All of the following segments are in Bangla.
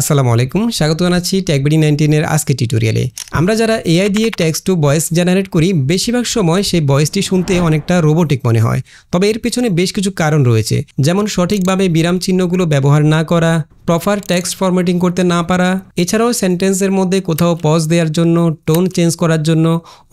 আসসালামু আলাইকুম, স্বাগত জানাচ্ছি টেকবিডি 19 এর আজকে টিউটোরিয়ালে। আমরা যারা এআই দিয়ে টেক্সট টু ভয়েস জেনারেট করি, বেশিরভাগ সময় সেই ভয়েসটি শুনতে অনেকটা রোবোটিক মনে হয়। তবে এর পেছনে বেশ কিছু কারণ রয়েছে, যেমন সঠিকভাবে বিরাম চিহ্নগুলো ব্যবহার না করা, প্রপার টেক্সট ফরম্যাটিং করতে না পারা, এছাড়াও সেন্টেন্সের মধ্যে কোথাও পজ দেওয়ার জন্য, টোন চেঞ্জ করার জন্য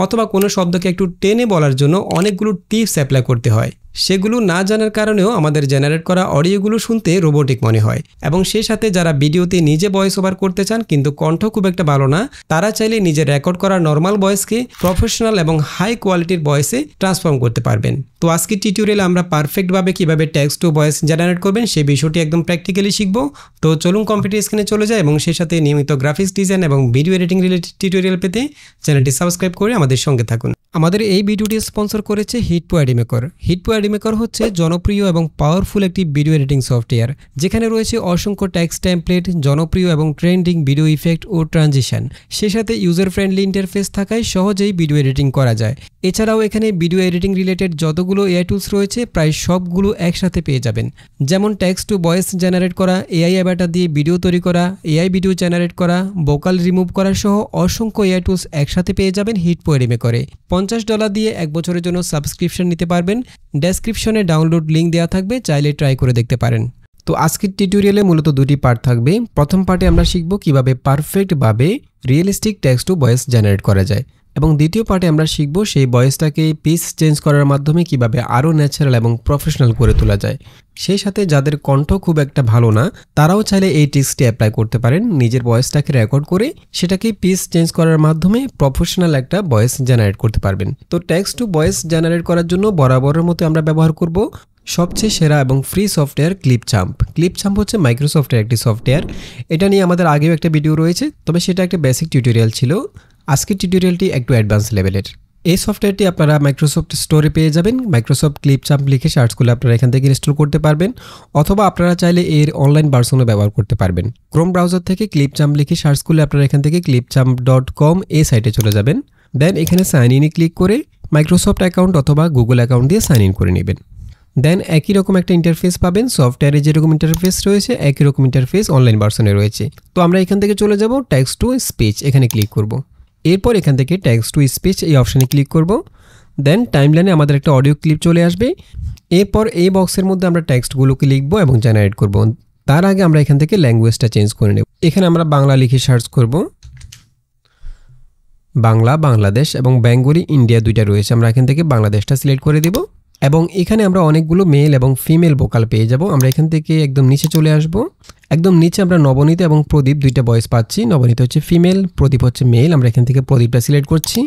অথবা কোনো শব্দকে একটু টেনে বলার জন্য অনেকগুলো টিপস অ্যাপ্লাই করতে হয়। সেগুলো না জানার কারণেও আমাদের জেনারেট করা অডিওগুলো শুনতে রোবোটিক মনে হয়। এবং সেই সাথে যারা ভিডিওতে নিজে ভয়েস ওভার করতে চান কিন্তু কণ্ঠ খুব একটা ভালো না, তারা চাইলে নিজে রেকর্ড করা নর্মাল ভয়েসকে প্রফেশনাল এবং হাই কোয়ালিটির ভয়েসে ট্রান্সফর্ম করতে পারবেন। তো আজকের টিউটোরিয়ালে আমরা পারফেক্টভাবে কিভাবে টেক্সট টু ভয়েস জেনারেট করবেন সেই বিষয়টি একদম প্র্যাকটিক্যালি শিখব। তো চলুন কম্পিউটার স্ক্রিনে চলে যায় এবং সেই সাথে নিয়মিত গ্রাফিক্স ডিজাইন এবং ভিডিও এডিটিং রিলেটেড টিউটোরিয়াল পেতে চ্যানেলটি সাবস্ক্রাইব করে আমাদের সঙ্গে থাকুন। আমাদের এই ভিডিওটি স্পন্সর করেছে হিটপো অ্যাড মেকার। হিটপো অ্যাড মেকার হচ্ছে জনপ্রিয় এবং পাওয়ারফুল একটি ভিডিও এডিটিং সফটওয়্যার, যেখানে রয়েছে অসংখ্য টেক্সট টেমপ্লেট, জনপ্রিয় এবং ট্রেন্ডিং ভিডিও ইফেক্ট ও ট্রানজিশন। সে সাথে ইউজার ফ্রেন্ডলি ইন্টারফেস থাকায় সহজেই ভিডিও এডিটিং করা যায়। এছাড়াও এখানে ভিডিও এডিটিং রিলেটেড যতগুলো এআই টুলস রয়েছে প্রায় সবগুলো একসাথে পেয়ে যাবেন, যেমন টেক্সট টু ভয়েস জেনারেট করা, এআই অ্যাভাটার দিয়ে ভিডিও তৈরি করা, এআই ভিডিও জেনারেট করা, ভোকাল রিমুভ করা সহ অসংখ্য এআই টুলস একসাথে পেয়ে যাবেন হিটপো অ্যাড মেকারে। $50 দিয়ে 1 বছরের জন্য সাবস্ক্রিপশন নিতে পারবেন। ডেসক্রিপশনে ডাউনলোড লিঙ্ক দেওয়া থাকবে, চাইলে ট্রাই করে দেখতে পারেন। তো আজকের টিউটোরিয়ালে মূলত দুটি পার্ট থাকবে। প্রথম পার্টে আমরা শিখব কিভাবে পারফেক্টভাবে realistic text to voice generate করা যায়, এবং দ্বিতীয় পার্টে আমরা শিখব সেই ভয়েসটাকে পিচ চেঞ্জ করার মাধ্যমে কিভাবে আরও ন্যাচারাল এবং প্রফেশনাল করে তোলা যায়। সেই সাথে যাদের কণ্ঠ খুব একটা ভালো না, তারাও চাইলে এই টিপসটি অ্যাপ্লাই করতে পারেন। নিজের ভয়েসটাকে রেকর্ড করে সেটাকে পিচ চেঞ্জ করার মাধ্যমে প্রফেশনাল একটা ভয়েস জেনারেট করতে পারবেন। তো টেক্সট টু ভয়েস জেনারেট করার জন্য বরাবরের মতো আমরা ব্যবহার করব সবচেয়ে সেরা এবং ফ্রি সফটওয়্যার ক্লিপচাম্প। ক্লিপচাম্প হচ্ছে মাইক্রোসফটের একটি সফটওয়্যার। এটা নিয়ে আমাদের আগেও একটা ভিডিও রয়েছে, তবে সেটা একটা বেসিক টিউটোরিয়াল ছিল। আজকের টিউটোরিয়ালটি একটু অ্যাডভান্স লেভেলের। এই সফটওয়্যারটি আপনারা মাইক্রোসফট স্টোরে পেয়ে যাবেন। মাইক্রোসফট ক্লিপচাম্প লিখে সার্চ করলে আপনারা এখান থেকে ইনস্টল করতে পারবেন, অথবা আপনারা চাইলে এর অনলাইন ভার্সনও ব্যবহার করতে পারবেন। ক্রোম ব্রাউজার থেকে ক্লিপচাম্প লিখে সার্চ করলে আপনারা এখান থেকে clipchamp.com এই সাইটে চলে যাবেন। দেন এখানে সাইন ইনে ক্লিক করে মাইক্রোসফট অ্যাকাউন্ট অথবা গুগল অ্যাকাউন্ট দিয়ে সাইন ইন করে নেবেন। দেন একই রকম একটা ইন্টারফেস পাবেন। সফটওয়্যারে যেরকম ইন্টারফেস রয়েছে একই রকম ইন্টারফেস অনলাইন ভার্সনে রয়েছে। তো আমরা এখান থেকে চলে যাব টেক্সট টু স্পিচ, এখানে ক্লিক করব। এরপর এখান থেকে টেক্সট টু স্পিচ এই অপশানে ক্লিক করব। দেন টাইমলাইনে আমাদের একটা অডিও ক্লিপ চলে আসবে। এরপর এই বক্সের মধ্যে আমরা টেক্সটগুলোকে লিখব এবং জেনারেট করব। তার আগে আমরা এখান থেকে ল্যাঙ্গুয়েজটা চেঞ্জ করে নেব। এখানে আমরা বাংলা লিখে সার্চ করব। বাংলা, বাংলাদেশ এবং বেঙ্গলি ইন্ডিয়া দুইটা রয়েছে, আমরা এখান থেকে বাংলাদেশটা সিলেক্ট করে দেব। এবং এখানে আমরা অনেকগুলো মেল এবং ফিমেল ভোকাল পেয়ে যাব। আমরা এখান থেকে একদম নিচে চলে আসব। একদম নিচে আমরা নবনীত এবং প্রদীপ দুইটা ভয়েস পাচ্ছি। নবনীত হচ্ছে ফিমেল, প্রদীপ হচ্ছে মেল। আমরা এখান থেকে প্রদীপটা সিলেক্ট করছি।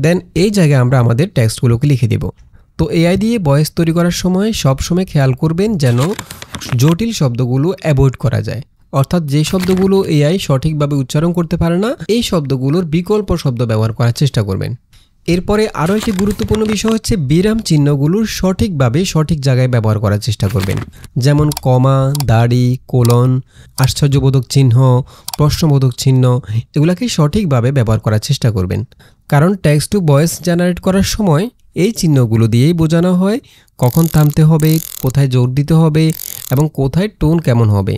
দেন এই জায়গায় আমরা আমাদের টেক্সটগুলোকে লিখে দেব। তো এআই দিয়ে ভয়েস তৈরি করার সময় সবসময় খেয়াল করবেন যেন জটিল শব্দগুলো অ্যাভয়েড করা যায়, অর্থাৎ যে শব্দগুলো এআই সঠিকভাবে উচ্চারণ করতে পারে না, এই শব্দগুলোর বিকল্প শব্দ ব্যবহার করার চেষ্টা করবেন। এরপরে আরও একটি গুরুত্বপূর্ণ বিষয় হচ্ছে বিরাম চিহ্নগুলোর সঠিকভাবে সঠিক জায়গায় ব্যবহার করার চেষ্টা করবেন, যেমন কমা, দাড়ি, কোলন, আশ্চর্যবোধক চিহ্ন, প্রশ্নবোধক চিহ্ন, এগুলাকে সঠিকভাবে ব্যবহার করার চেষ্টা করবেন। কারণ টেক্সট টু ভয়েস জেনারেট করার সময় এই চিহ্নগুলো দিয়েই বোঝানো হয় কখন থামতে হবে, কোথায় জোর দিতে হবে এবং কোথায় টোন কেমন হবে।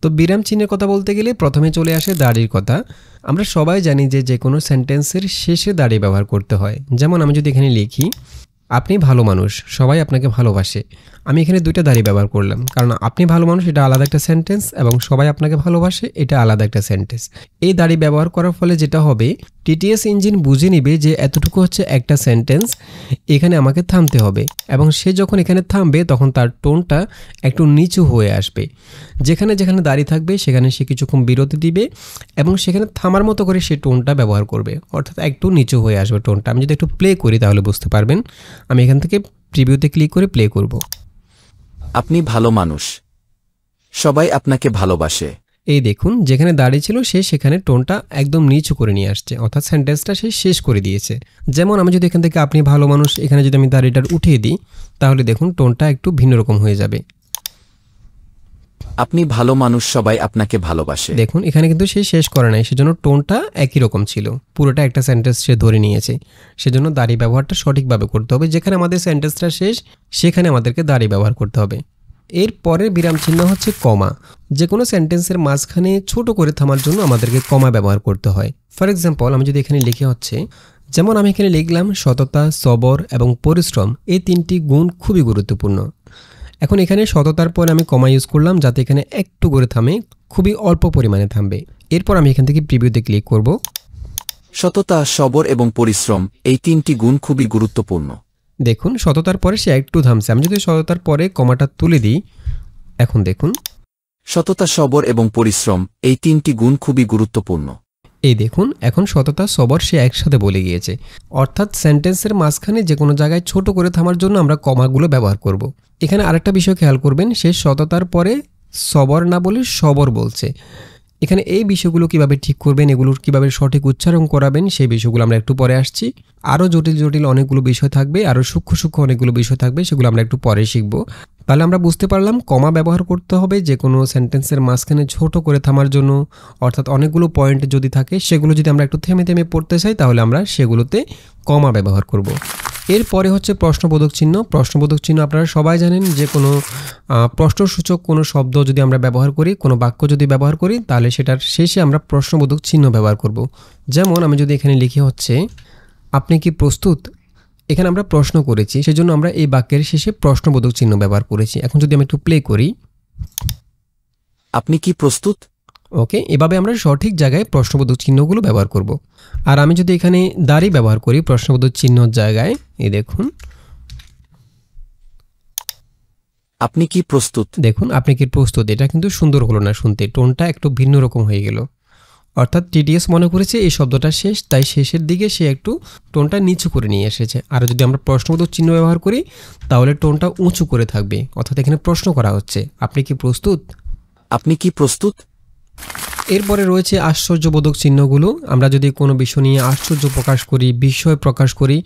তো বিরাম চিহ্নের কথা বলতে গেলে প্রথমে চলে আসে দাড়ির কথা। আমরা সবাই জানি যে কোনো সেন্টেন্সের শেষে দাড়ি ব্যবহার করতে হয়। যেমন আমি যদি এখানে লিখি, আপনি ভালো মানুষ, সবাই আপনাকে ভালোবাসে, আমি এখানে দুইটা দাড়ি ব্যবহার করলাম, কারণ আপনি ভালো মানুষ এটা আলাদা একটা সেন্টেন্স এবং সবাই আপনাকে ভালোবাসে এটা আলাদা একটা সেন্টেন্স। এই দাড়ি ব্যবহার করার ফলে যেটা হবে, টিটিএস ইঞ্জিন বুঝে নিবে যে এতটুকু হচ্ছে একটা সেন্টেন্স, এখানে আমাকে থামতে হবে, এবং সে যখন এখানে থামবে তখন তার টোনটা একটু নিচু হয়ে আসবে। যেখানে যেখানে দাড়ি থাকবে সেখানে সে কিছুক্ষণ বিরতি দিবে এবং সেখানে থামার মতো করে সে টোনটা ব্যবহার করবে, অর্থাৎ একটু নিচু হয়ে আসবে টোনটা। আমি যদি একটু প্লে করি তাহলে বুঝতে পারবেন। আমি এখান থেকে প্রিভিউতে ক্লিক করে প্লে করব। আপনি ভালো মানুষ, সবাই আপনাকে ভালোবাসে। এই দেখুন, যেখানে দাঁড়িয়ে ছিল সে সেখানে টোনটা একদম নিচু করে নিয়ে আসছে, অর্থাৎ সেন্টেন্সটা সে শেষ করে দিয়েছে। যেমন আমি যদি এখান থেকে আপনি ভালো মানুষ এখানে যদি আমি দাড়িটার উঠিয়ে দিই তাহলে দেখুন টোনটা একটু ভিন্ন রকম হয়ে যাবে। আপনি ভালো মানুষ, সবাই আপনাকে ভালোবাসে। দেখুন এখানে কিন্তু সে শেষ করে নাই, সেজন্য টোনটা একই রকম ছিল, পুরোটা একটা সেন্টেন্স সে ধরে নিয়েছে। সেজন্য দাড়ি ব্যবহারটা সঠিকভাবে করতে হবে। যেখানে আমাদের সেন্টেন্সটা শেষ সেখানে আমাদেরকে দাড়ি ব্যবহার করতে হবে। এর পরের বিরাম চিহ্ন হচ্ছে কমা। যে কোনো সেন্টেন্সের মাঝখানে ছোট করে থামার জন্য আমাদেরকে কমা ব্যবহার করতে হয়। ফর এক্সাম্পল, আমি যদি এখানে লিখে হচ্ছে, যেমন আমি এখানে লিখলাম সততা, সবর এবং পরিশ্রম এই তিনটি গুণ খুবই গুরুত্বপূর্ণ। এখন এখানে সততার পরে আমি কমা ইউজ করলাম যাতে এখানে একটু করে থামে, খুবই অল্প পরিমাণে থামবে। এরপর আমি এখান থেকে প্রিভিউতে ক্লিক করব। সততা, সবর এবং পরিশ্রম এই তিনটি গুণ খুবই গুরুত্বপূর্ণ। দেখুন সততার পরে সে একটু থামছে। আমি যদি সততার পরে কমাটা তুলে দিই, এখন দেখুন সততা, সবর এবং পরিশ্রম এই তিনটি গুণ খুবই গুরুত্বপূর্ণ। এই দেখুন এখন সততা, সবর সে একসাথে বলে গিয়েছে। অর্থাৎ সেন্টেন্সের মাঝখানে যে কোনো জায়গায় ছোট করে থামার জন্য আমরা কমাগুলো ব্যবহার করব। এখানে আরেকটা বিষয় খেয়াল করবেন, সে সততার পরে সবর না বলে সবর বলছে। এখানে এই বিষয়গুলো কিভাবে ঠিক করবেন, এগুলোর কিভাবে সঠিক উচ্চারণ করাবেন, সেই বিষয়গুলো আমরা একটু পরে আসছি। আরও জটিল জটিল অনেকগুলো বিষয় থাকবে, আরও সূক্ষ্ম সূক্ষ্ম অনেকগুলো বিষয় থাকবে, সেগুলো আমরা একটু পরে শিখব। তাহলে আমরা বুঝতে পারলাম কমা ব্যবহার করতে হবে যে কোনো সেন্টেন্সের মাঝখানে ছোট করে থামার জন্য। অর্থাৎ অনেকগুলো পয়েন্ট যদি থাকে, সেগুলো যদি আমরা একটু থেমে থেমে পড়তে চাই, তাহলে আমরা সেগুলোতে কমা ব্যবহার করব। এরপরে হচ্ছে প্রশ্নবোধক চিহ্ন। প্রশ্নবোধক চিহ্ন আপনারা সবাই জানেন, যে কোনো প্রশ্নসূচক কোনো শব্দ যদি আমরা ব্যবহার করি, কোনো বাক্য যদি ব্যবহার করি, তাহলে সেটার শেষে আমরা প্রশ্নবোধক চিহ্ন ব্যবহার করব। যেমন আমি যদি এখানে লিখি হচ্ছে, আপনি কি প্রস্তুত? এখানে আমরা প্রশ্ন করেছি, সেজন্য আমরা এই বাক্যের শেষে প্রশ্নবোধক চিহ্ন ব্যবহার করেছি। এখন যদি আমি একটু প্লে করি, আপনি কি প্রস্তুত? ওকে, এভাবে আমরা সঠিক জায়গায় প্রশ্নবোধক চিহ্নগুলো ব্যবহার করব। আর আমি যদি এখানে দাঁড়ি ব্যবহার করি প্রশ্নবোধক চিহ্নর জায়গায়, এই দেখুন, আপনি কি প্রস্তুত? দেখুন আপনি কি প্রস্তুত, এটা কিন্তু সুন্দর হলো না শুনতে, টোনটা একটু ভিন্ন রকম হয়ে গেল। অর্থাৎ টিডিএস মনে করেছে এই শব্দটা শেষ, তাই শেষের দিকে সে একটু টোনটা নিচু করে নিয়ে এসেছে। আর যদি আমরা প্রশ্নবোধক চিহ্ন ব্যবহার করি, তাহলে টোনটা উঁচু করে থাকবে। অর্থাৎ এখানে প্রশ্ন করা হচ্ছে, আপনি কি প্রস্তুত? আপনি কি প্রস্তুত? এরপরে রয়েছে আশ্চর্যবোধক চিহ্নগুলো। আমরা যদি কোনো বিষয় নিয়ে আশ্চর্য প্রকাশ করি, বিস্ময় প্রকাশ করি,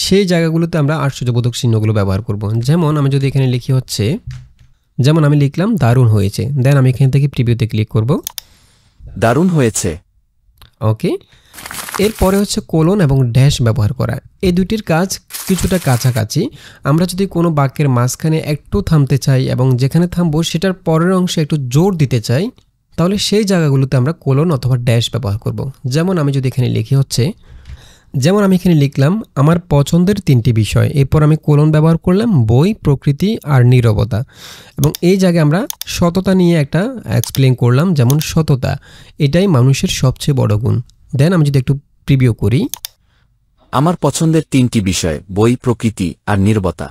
সেই জায়গাগুলোতে আমরা আশ্চর্যবোধক চিহ্নগুলো ব্যবহার করব। যেমন আমি যদি এখানে লিখি হচ্ছে, যেমন আমি লিখলাম দারুণ হয়েছে, দেন আমি এখান থেকে প্রিভিউতে ক্লিক করব। দারুণ হয়েছে। ওকে, এরপরে হচ্ছে কোলন এবং ড্যাশ ব্যবহার করা। এই দুটির কাজ কিছুটা কাছাকাছি। আমরা যদি কোনো বাক্যের মাঝখানে একটু থামতে চাই এবং যেখানে থামবো সেটার পরের অংশে একটু জোর দিতে চাই, তাহলে সেই জায়গাগুলোতে আমরা কোলন অথবা ড্যাশ ব্যবহার করব। যেমন আমি যদি এখানে লিখি হচ্ছে, যেমন আমি এখানে লিখলাম আমার পছন্দের তিনটি বিষয়, এরপর আমি কোলন ব্যবহার করলাম বই, প্রকৃতি আর নীরবতা। এবং এই জায়গায় আমরা সততা নিয়ে একটা এক্সপ্লেন করলাম, যেমন সততা এটাই মানুষের সবচেয়ে বড় গুণ। দেন আমি যদি একটু প্রিভিউ করি, আমার পছন্দের তিনটি বিষয় বই, প্রকৃতি আর নীরবতা।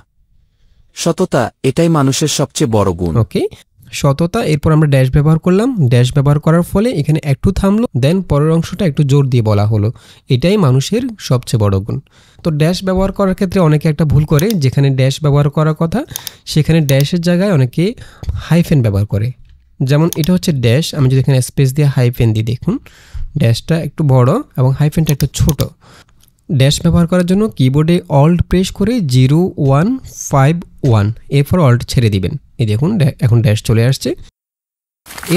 সততা এটাই মানুষের সবচেয়ে বড় গুণ। ওকে, সততা, এরপর আমরা ড্যাশ ব্যবহার করলাম। ড্যাশ ব্যবহার করার ফলে এখানে একটু থামলো, দেন পরের অংশটা একটু জোর দিয়ে বলা হলো, এটাই মানুষের সবচেয়ে বড় গুণ। তো ড্যাশ ব্যবহার করার ক্ষেত্রে অনেকে একটা ভুল করে, যেখানে ড্যাশ ব্যবহার করার কথা সেখানে ড্যাশের জায়গায় অনেকে হাইফেন ব্যবহার করে। যেমন এটা হচ্ছে ড্যাশ, আমি যদি এখানে স্পেস দিয়ে হাইফেন দিই, দেখুন ড্যাশটা একটু বড় এবং হাইফেনটা একটু ছোট। ড্যাশ ব্যবহার করার জন্য কিবোর্ডে অল্ট প্রেস করে 0151 এরপর অল্ট ছেড়ে দিবেন। এই দেখুন এখন ড্যাশ চলে আসছে।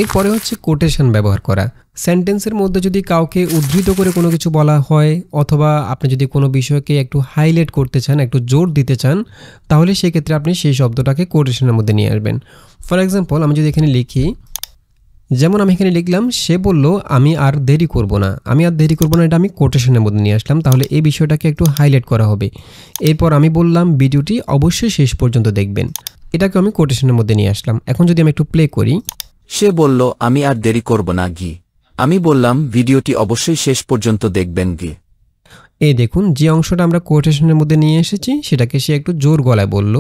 এরপরে হচ্ছে কোটেশন ব্যবহার করা। সেন্টেন্সের মধ্যে যদি কাউকে উদ্ধৃত করে কোনো কিছু বলা হয়, অথবা আপনি যদি কোনো বিষয়কে একটু হাইলাইট করতে চান, একটু জোর দিতে চান, তাহলে সেক্ষেত্রে আপনি সেই শব্দটাকে কোটেশনের মধ্যে নিয়ে আসবেন। ফর এক্সাম্পল, আমি যদি এখানে লিখি, যেমন আমি এখানে লিখলাম সে বলল আমি আর দেরি করব না, আমি আর দেরি করব না, এটা আমি কোটেশনের মধ্যে নিয়ে আসলাম, তাহলে এই বিষয়টাকে একটু হাইলাইট করা হবে। এরপর আমি বললাম ভিডিওটি অবশ্যই শেষ পর্যন্ত দেখবেন, এটাকে আমি কোটেশনের মধ্যে নিয়ে আসলাম। এখন যদি আমি একটু প্লে করি, সে বলল আমি আর দেরি করব না গি, আমি বললাম ভিডিওটি অবশ্যই শেষ পর্যন্ত দেখবেন গি। এই দেখুন যে অংশটা আমরা কোটেশনের মধ্যে নিয়ে এসেছি সেটাকে সে একটু জোর গলায় বলল,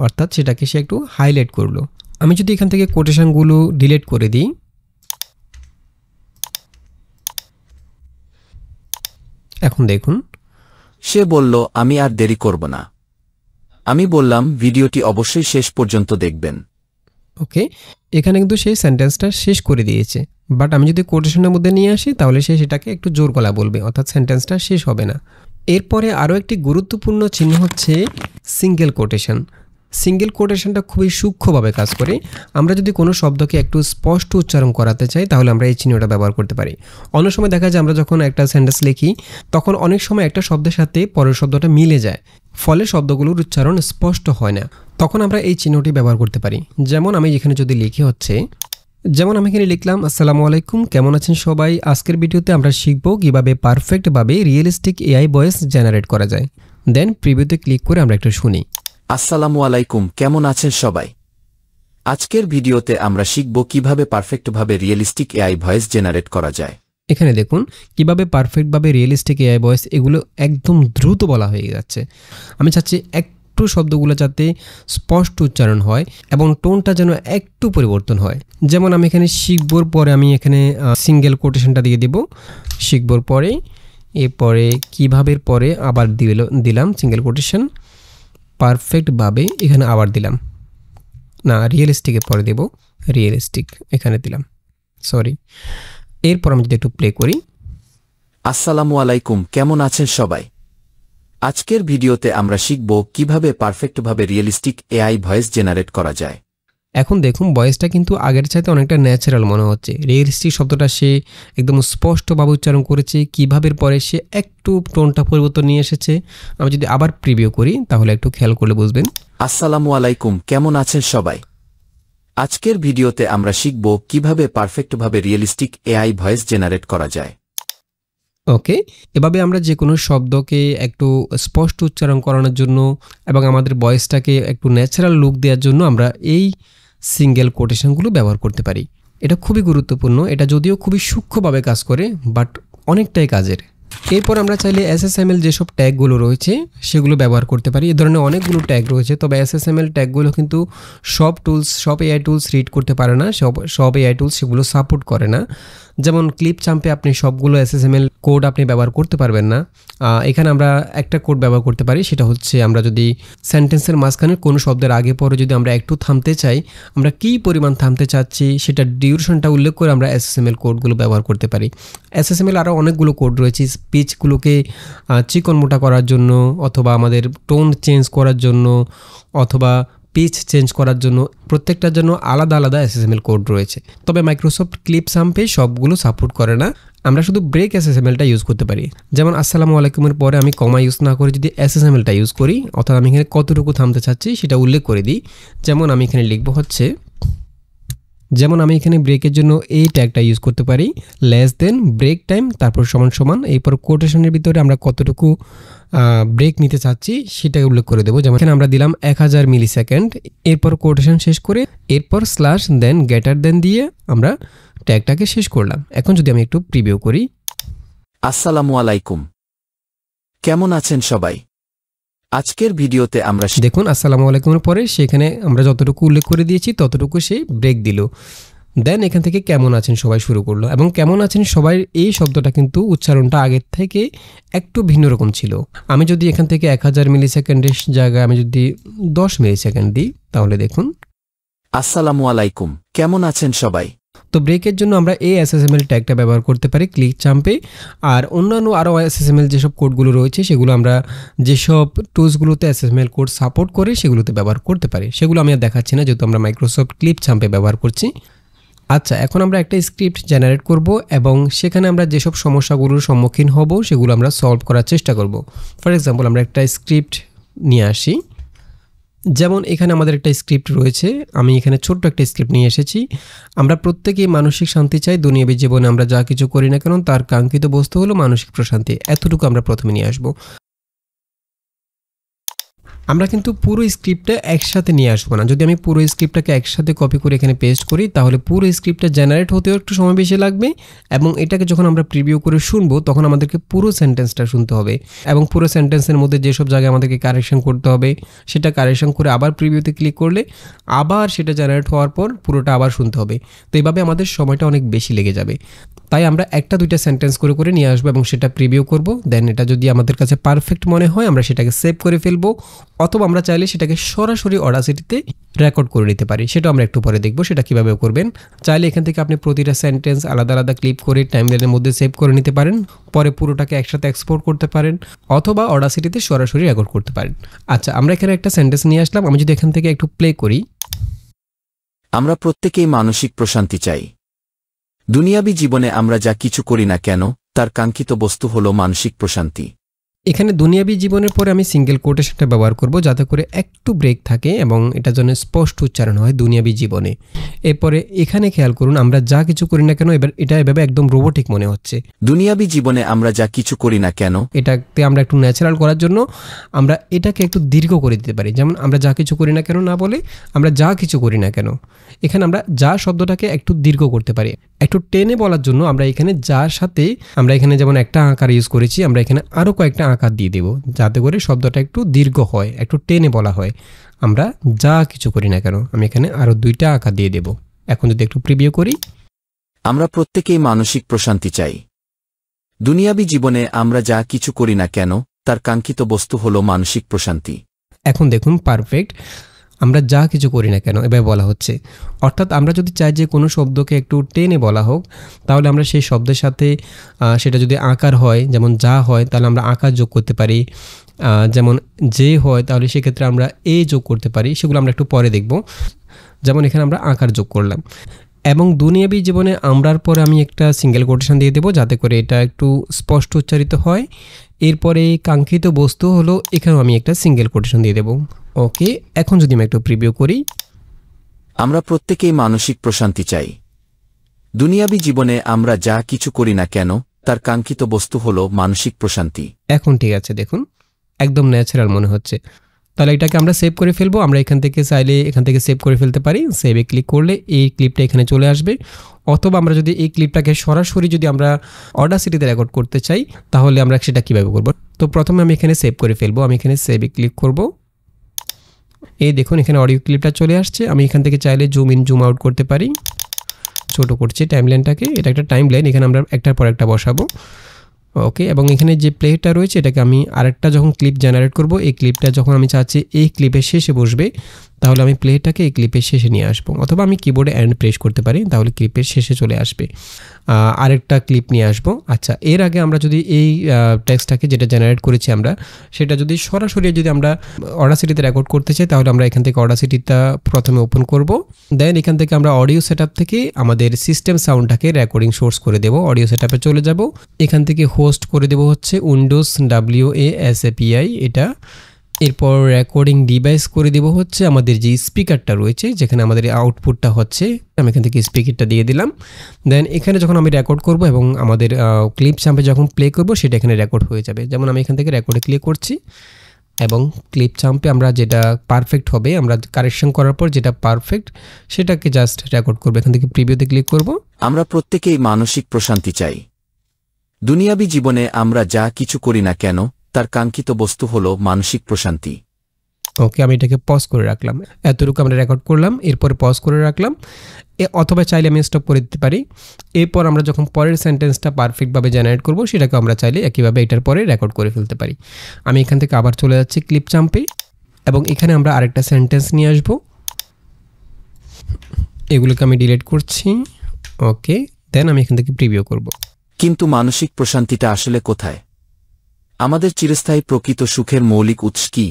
অর্থাৎ সেটাকে সে একটু হাইলাইট করলো। আমি যদি এখান থেকে কোটেশনগুলো ডিলিট করে দিই, এখন দেখুন সে বলল আমি আর দেরি করব না, আমি বললাম ভিডিওটি অবশ্যই শেষ পর্যন্ত দেখবেন। ওকে, এখানে কিন্তু সেই সেন্টেন্সটা শেষ করে দিয়েছে, বাট আমি যদি কোটেশনের মধ্যে নিয়ে আসি তাহলে সে সেটাকে একটু জোর গলা বলবে, অর্থাৎ সেন্টেন্সটা শেষ হবে না। এরপরে আরও একটি গুরুত্বপূর্ণ চিহ্ন হচ্ছে সিঙ্গেল কোটেশন। সিঙ্গেল কোটেশনটা খুবই সূক্ষ্মভাবে কাজ করে। আমরা যদি কোনো শব্দকে একটু স্পষ্ট উচ্চারণ করাতে চাই তাহলে আমরা এই চিহ্নটা ব্যবহার করতে পারি। অনেক সময় দেখা যায় আমরা যখন একটা সেন্টেন্স লিখি তখন অনেক সময় একটা শব্দের সাথে পরের শব্দটা মিলে যায়, ফলে শব্দগুলোর উচ্চারণ স্পষ্ট হয় না। তখন আমরা এই চিহ্নটি ব্যবহার করতে পারি। যেমন আমি এখানে যদি লিখি যেমন আমি এখানে লিখলাম আসসালামু আলাইকুম, কেমন আছেন সবাই। আজকের ভিডিওতে আমরা শিখব কিভাবে পারফেক্টভাবে রিয়েলিস্টিক এআই ভয়েস জেনারেট করা যায়। দেন প্রিভিউতে ক্লিক করে আমরা একটু শুনি। আসসালামু আলাইকুম, কেমন আছেন সবাই। আজকের ভিডিওতে আমরা শিখব কিভাবে পারফেক্টভাবে রিয়েলিস্টিক এআই ভয়েস জেনারেট করা যায়। এখানে দেখুন কিভাবে পারফেক্টভাবে রিয়েলিস্টিক এআই ভয়েস, এগুলো একদম দ্রুত বলা হয়ে যাচ্ছে। আমি চাচ্ছি একটু শব্দগুলো যাতে স্পষ্ট উচ্চারণ হয় এবং টোনটা যেন একটু পরিবর্তন হয়। যেমন আমি এখানে শিখবোর পরে আমি এখানে সিঙ্গেল কোটেশনটা দিয়ে দেব। শিখবোর পরে এরপরে কিভাবে পরে আবার দিলাম সিঙ্গেল কোটেশন, পারফেক্টভাবে এখানে আবার দিলাম না, রিয়েলিস্টিকের পরে দেব রিয়েলিস্টিক, এখানে দিলাম, সরি। এরপর আমি যদি একটু প্লে করি। আসসালামু আলাইকুম, কেমন আছেন সবাই। আজকের ভিডিওতে আমরা শিখব কিভাবে পারফেক্টভাবে রিয়েলিস্টিক এআই ভয়েস জেনারেট করা যায়। এখন দেখুন ভয়েসটা কিন্তু আগের চাইতে অনেকটা ন্যাচারাল মনে হচ্ছে। রিয়েলিস্টিক শব্দটা সে একদম স্পষ্টভাবে উচ্চারণ করেছে, কিভাবে পরে সে একটু টোনটা পরিবর্তন নিয়ে এসেছে। আমি যদি আবার প্রিভিউ করি তাহলে একটু খেয়াল করলে বুঝবেন। আসসালামু আলাইকুম, কেমন আছেন সবাই। আজকের ভিডিওতে আমরা শিখব কিভাবে পারফেক্টভাবে রিয়েলিস্টিক এআই ভয়েস জেনারেট করা যায়। ওকে, এভাবে আমরা যে কোনো শব্দকে একটু স্পষ্ট উচ্চারণ করানোর জন্য এবং আমাদের ভয়েসটাকে একটু ন্যাচারাল লুক দেওয়ার জন্য আমরা এই সিঙ্গেল কোটেশনগুলো ব্যবহার করতে পারি। এটা খুবই গুরুত্বপূর্ণ। এটা যদিও খুবই সূক্ষ্মভাবে কাজ করে, বাট অনেকটাই কাজের। এরপর আমরা চাইলে এসএসএমএল যেসব ট্যাগগুলো রয়েছে সেগুলো ব্যবহার করতে পারি। এ ধরনের অনেকগুলো ট্যাগ রয়েছে, তবে এসএসএমএল ট্যাগগুলো কিন্তু সব এআই টুলস রিড করতে পারে না, সব এআই টুলস সেগুলো সাপোর্ট করে না। যেমন ক্লিপচাম্পে আপনি সবগুলো এসএসএমএল কোড আপনি ব্যবহার করতে পারবেন না। এখানে আমরা একটা কোড ব্যবহার করতে পারি, সেটা হচ্ছে আমরা যদি সেন্টেন্সের মাঝখানে কোনো শব্দের আগে পরে যদি আমরা একটু থামতে চাই, আমরা কী পরিমাণ থামতে চাচ্ছি সেটা ডিউরেশনটা উল্লেখ করে আমরা এসএসএমএল কোডগুলো ব্যবহার করতে পারি। এসএসএমএল আরও অনেকগুলো কোড রয়েছে, স্পিচগুলোকে চিকন মোটা করার জন্য, অথবা আমাদের টোন চেঞ্জ করার জন্য, অথবা পিচ চেঞ্জ করার জন্য, প্রত্যেকটার জন্য আলাদা আলাদা এসএসএমএল কোড রয়েছে। তবে মাইক্রোসফট ক্লিপচাম্পে সবগুলো সাপোর্ট করে না। আমরা শুধু ব্রেক এসএসএমএলটা ইউজ করতে পারি। যেমন আসসালামু আলাইকুমের পরে আমি কমা ইউজ না করে যদি এসএসএমএলটা ইউজ করি, অর্থাৎ আমি এখানে কতটুকু থামতে চাচ্ছি সেটা উল্লেখ করে দিই। যেমন আমি এখানে লিখব যেমন আমি এখানে ব্রেকের জন্য এই ট্যাগটা ইউজ করতে পারি, লেস দেন ব্রেক টাইম, তারপর সমান সমান, এরপর কোটেশনের ভিতরে আমরা কতটুকু ব্রেক নিতে চাচ্ছি সেটা উল্লেখ করে দেবো। যেমন এখানে আমরা দিলাম 1000 মিলি সেকেন্ড, এরপর কোটেশন শেষ করে এরপর স্ল্যাশ দেন গ্রেটার দেন দিয়ে আমরা ট্যাগটাকে শেষ করলাম। এখন যদি আমি একটু প্রিভিউ করি। আসসালামু আলাইকুম, কেমন আছেন সবাই। আজকের ভিডিওতে আমরা দেখুন আসসালামু আলাইকুমের পরে সেখানে আমরা যতটুকু উল্লেখ করে দিয়েছি ততটুকু সে ব্রেক দিল। দেন এখান থেকে কেমন আছেন সবাই শুরু করলো, এবং কেমন আছেন সবাই এই শব্দটা কিন্তু উচ্চারণটা আগের থেকে একটু ভিন্ন রকম ছিল। আমি যদি এখান থেকে 1000 মিলি সেকেন্ডের জায়গায় আমি যদি 10 মিলি সেকেন্ড দিই তাহলে দেখুন আসসালামু আলাইকুম, কেমন আছেন সবাই। তো ব্রেকের জন্য আমরা এই এসএসএমএল ট্যাগটা ব্যবহার করতে পারি ক্লিপচাম্পে। আর অন্যান্য আরও এসএসএমএল যেসব কোডগুলো রয়েছে সেগুলো আমরা যেসব টুলসগুলোতে এসএসএমএল কোড সাপোর্ট করে সেগুলোতে ব্যবহার করতে পারি। সেগুলো আমি আর দেখাচ্ছি না যেহেতু আমরা মাইক্রোসফট ক্লিপচাম্পে ব্যবহার করছি। আচ্ছা, এখন আমরা একটা স্ক্রিপ্ট জেনারেট করব এবং সেখানে আমরা যেসব সমস্যাগুলোর সম্মুখীন হব সেগুলো আমরা সলভ করার চেষ্টা করব। ফর এক্সাম্পল আমরা একটা স্ক্রিপ্ট নিয়ে আসি। যেমন এখানে আমাদের একটা স্ক্রিপ্ট রয়েছে, আমি এখানে ছোট্ট একটা স্ক্রিপ্ট নিয়ে এসেছি। আমরা প্রত্যেকেই মানসিক শান্তি চাই। দুনিয়াবী জীবনে আমরা যা কিছু করি না কেন তার কাঙ্ক্ষিত বস্তু হলো মানসিক প্রশান্তি। এতটুকু আমরা প্রথমে নিয়ে আসবো। আমরা কিন্তু পুরো স্ক্রিপ্টটা একসাথে নিয়ে আসবো না। যদি আমি পুরো স্ক্রিপ্টটাকে একসাথে কপি করে এখানে পেস্ট করি তাহলে পুরো স্ক্রিপ্টটা জেনারেট হতেও একটু সময় বেশি লাগবে, এবং এটাকে যখন আমরা প্রিভিউ করে শুনবো তখন আমাদেরকে পুরো সেন্টেন্সটা শুনতে হবে, এবং পুরো সেন্টেন্সের মধ্যে যেসব জায়গায় আমাদেরকে কারেকশন করতে হবে সেটা কারেকশন করে আবার প্রিভিউতে ক্লিক করলে আবার সেটা জেনারেট হওয়ার পর পুরোটা আবার শুনতে হবে। তো এইভাবে আমাদের সময়টা অনেক বেশি লেগে যাবে। তাই আমরা একটা দুইটা সেন্টেন্স করে করে নিয়ে আসবো এবং সেটা প্রিভিউ করব। দেন এটা যদি আমাদের কাছে পারফেক্ট মনে হয় আমরা সেটাকে সেভ করে ফেলবো, অথবা আমরা চাইলে সেটাকে সরাসরি অডাসিটিতে রেকর্ড করে নিতে পারি। সেটা আমরা একটু পরে দেখবো সেটা কীভাবে করবেন। চাইলে এখান থেকে আপনি প্রতিটা সেন্টেন্স আলাদা আলাদা ক্লিপ করে টাইমলাইনের মধ্যে সেভ করে নিতে পারেন, পরে পুরোটাকে একসাথে এক্সপোর্ট করতে পারেন, অথবা অডাসিটিতে সরাসরি রেকর্ড করতে পারেন। আচ্ছা, আমরা এখানে একটা সেন্টেন্স নিয়ে আসলাম। আমি যদি এখান থেকে একটু প্লে করি। আমরা প্রত্যেকেই মানসিক প্রশান্তি চাই। দুনিয়াবী জীবনে আমরা যা কিছু করি না কেন তার কাঙ্ক্ষিত বস্তু হলো মানসিক প্রশান্তি। এখানে দুনিয়াবী জীবনের পরে আমি সিঙ্গেল কোটেশনটা ব্যবহার করব যাতে করে একটু ব্রেক থাকে এবং এটা যেন স্পষ্ট উচ্চারণ হয় দুনিয়াবী জীবনে। এরপরে এখানে খেয়াল করুন, আমরা যা কিছু করি না কেন এবার এটা এভাবে একদম রোবোটিক মনে হচ্ছে। দুনিয়াবী জীবনে আমরা যা কিছু করি না কেন, এটাকে আমরা একটু ন্যাচারাল করার জন্য আমরা এটাকে একটু দীর্ঘ করে দিতে পারি। যেমন আমরা যা কিছু করি না কেন না বলে আমরা যা কিছু করি না কেন। এখানে আমরা যা শব্দটাকে একটু দীর্ঘ করতে পারি। একটু টেনে বলার জন্য আমরা এখানে যার সাথে আমরা এখানে যেমন একটা আকার ইউজ করেছি, আমরা এখানে আরও কয়েকটা আকার দিয়ে দেব যাতে করে শব্দটা একটু দীর্ঘ হয়, একটু টেনে বলা হয়। আমরা যা কিছু করি না কেন, আমি এখানে আরও দুইটা আকার দিয়ে দেব। এখন যদি একটু প্রিভিউ করি। আমরা প্রত্যেকেই মানসিক প্রশান্তি চাই। দুনিয়াবী জীবনে আমরা যা কিছু করি না কেন তার কাঙ্ক্ষিত বস্তু হলো মানসিক প্রশান্তি। এখন দেখুন পারফেক্ট, আমরা যা কিছু করি না কেন এভাবে বলা হচ্ছে। অর্থাৎ আমরা যদি চাই যে কোনো শব্দকে একটু টেনে বলা হোক, তাহলে আমরা সেই শব্দের সাথে সেটা যদি আকার হয়, যেমন যা হয় তাহলে আমরা আকার যোগ করতে পারি, যেমন যে হয় তাহলে সেক্ষেত্রে আমরা এ যোগ করতে পারি। সেগুলো আমরা একটু পরে দেখব। যেমন এখানে আমরা আকার যোগ করলাম। এবং দুনিয়াবী জীবনে আমরার পরে আমি একটা সিঙ্গেল কোটেশন দিয়ে দেবো যাতে করে এটা একটু স্পষ্ট উচ্চারিত হয়। এরপরে কাঙ্ক্ষিত বস্তু হলো, এখানেও আমি একটা সিঙ্গেল কোটেশন দিয়ে দেবো। ওকে, এখন যদি আমি একটু প্রিভিউ করি। আমরা প্রত্যেকেই মানসিক প্রশান্তি চাই। দুনিয়াবী জীবনে আমরা যা কিছু করি না কেন তার কাঙ্ক্ষিত বস্তু হলো মানসিক প্রশান্তি। এখন ঠিক আছে, দেখুন একদম ন্যাচারাল মনে হচ্ছে। তাহলে এটাকে আমরা সেভ করে ফেলবো। আমরা এখান থেকে চাইলে এখান থেকে সেভ করে ফেলতে পারি। সেভে ক্লিক করলে এই ক্লিপটা এখানে চলে আসবে, অথবা আমরা যদি এই ক্লিপটাকে সরাসরি যদি আমরা অডাসিটিতে রেকর্ড করতে চাই তাহলে আমরা সেটা কীভাবে করব। তো প্রথমে আমি এখানে সেভ করে ফেলবো। আমি এখানে সেভে ক্লিক করব। এই দেখুন এখানে অডিও ক্লিপটা চলে আসছে। আমি এখান থেকে চাইলে জুম ইন জুম আউট করতে পারি। ছোট করছি টাইমলাইনটাকে। এটা একটা টাইমলাইন, এখানে আমরা একটার পর একটা বসাবো। ওকে, এবং এখানে যে প্লেটা রয়েছে এটাকে আমি আরেকটা যখন ক্লিপ জেনারেট করব, এই ক্লিপটা যখন আমি চাচ্ছি এই ক্লিপের শেষে বসবে, তাহলে আমি প্লেটাকে এই ক্লিপের শেষে নিয়ে আসবো, অথবা আমি কিবোর্ডে এন্ড প্রেস করতে পারি, তাহলে ক্লিপের শেষে চলে আসবে। আরেকটা ক্লিপ নিয়ে আসবো। আচ্ছা, এর আগে আমরা যদি এই টেক্সটটাকে যেটা জেনারেট করেছি আমরা সেটা যদি সরাসরি যদি আমরা অডাসিটিতে রেকর্ড করতে চাই তাহলে আমরা এখান থেকে অডাসিটিটা প্রথমে ওপেন করব। দেন এখান থেকে আমরা অডিও সেটআপ থেকে আমাদের সিস্টেম সাউন্ডটাকে রেকর্ডিং সোর্স করে দেব। অডিও সেটআপে চলে যাব। এখান থেকে হোস্ট করে দেব হচ্ছে উইন্ডোজ WASAPI এটা। এরপর রেকর্ডিং ডিভাইস করে দেব হচ্ছে আমাদের যে স্পিকারটা রয়েছে যেখানে আমাদের আউটপুটটা হচ্ছে, আমি এখান থেকে স্পিকারটা দিয়ে দিলাম। দেন এখানে যখন আমি রেকর্ড করব এবং আমাদের ক্লিপ চাম্পে যখন প্লে করব সেটা এখানে রেকর্ড হয়ে যাবে। যেমন আমি এখান থেকে রেকর্ডে ক্লিক করছি এবং ক্লিপ চাম্পে আমরা যেটা পারফেক্ট হবে, আমরা কারেকশন করার পর যেটা পারফেক্ট সেটাকে জাস্ট রেকর্ড করব। এখান থেকে প্রিভিউতে ক্লিক করব। আমরা প্রত্যেকেই মানসিক প্রশান্তি চাই। দুনিয়াবী জীবনে আমরা যা কিছু করি না কেন তার কাঙ্ক্ষিত বস্তু হলো মানসিক প্রশান্তি। ওকে, আমি এটাকে পজ করে রাখলাম। এতটুকু আমরা রেকর্ড করলাম, এরপরে পজ করে রাখলাম, অথবা চাইলে আমি স্টপ করে দিতে পারি। এরপর আমরা যখন পরের সেন্টেন্সটা পারফেক্টভাবে জেনারেট করব সেটাকে আমরা চাইলে একইভাবে এটার পরে রেকর্ড করে ফেলতে পারি। আমি এখান থেকে আবার চলে যাচ্ছি ক্লিপ চাম্পে এবং এখানে আমরা আরেকটা সেন্টেন্স নিয়ে আসব। এগুলোকে আমি ডিলিট করছি। ওকে, দেন আমি এখান থেকে প্রিভিউ করব। কিন্তু মানসিক প্রশান্তিটা আসলে কোথায়? আমাদের চিরস্থায়ী প্রকৃত সুখের মৌলিক উৎস কি?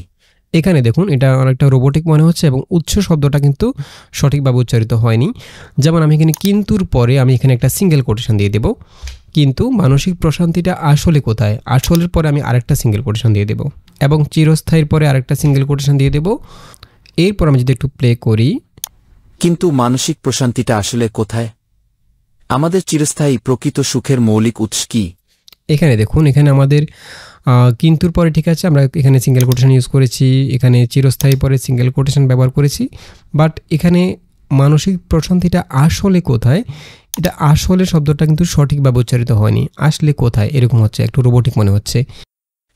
এখানে দেখুন এটা অনেকটা রোবোটিক মনে হচ্ছে এবং উৎস শব্দটা কিন্তু সঠিকভাবে উচ্চারিত হয়নি। যেমন আমি এখানে কিন্তুর পরে আমি এখানে একটা সিঙ্গেল কোটেশন দিয়ে দেব। কিন্তু মানসিক প্রশান্তিটা আসলে কোথায়, আসলের পরে আমি আরেকটা সিঙ্গেল কোটেশন দিয়ে দেব এবং চিরস্থায়ীর পরে আরেকটা সিঙ্গেল কোটেশন দিয়ে দেব। এরপর আমি যদি একটু প্লে করি। কিন্তু মানসিক প্রশান্তিটা আসলে কোথায়? আমাদের চিরস্থায়ী প্রকৃত সুখের মৌলিক উৎস কি? এখানে দেখুন এখানে আমাদের কিন্তুর পরে ঠিক আছে আমরা এখানে সিঙ্গেল কোটেশন ইউজ করেছি, এখানে চিরস্থায়ী পরে সিঙ্গেল কোটেশন ব্যবহার করেছি, বাট এখানে মানসিক প্রশান্তিটা আসলে কোথায়, এটা আসলে শব্দটা কিন্তু সঠিকভাবে উচ্চারিত হয়নি। আসলে কোথায় এরকম হচ্ছে, একটু রোবোটিক মনে হচ্ছে।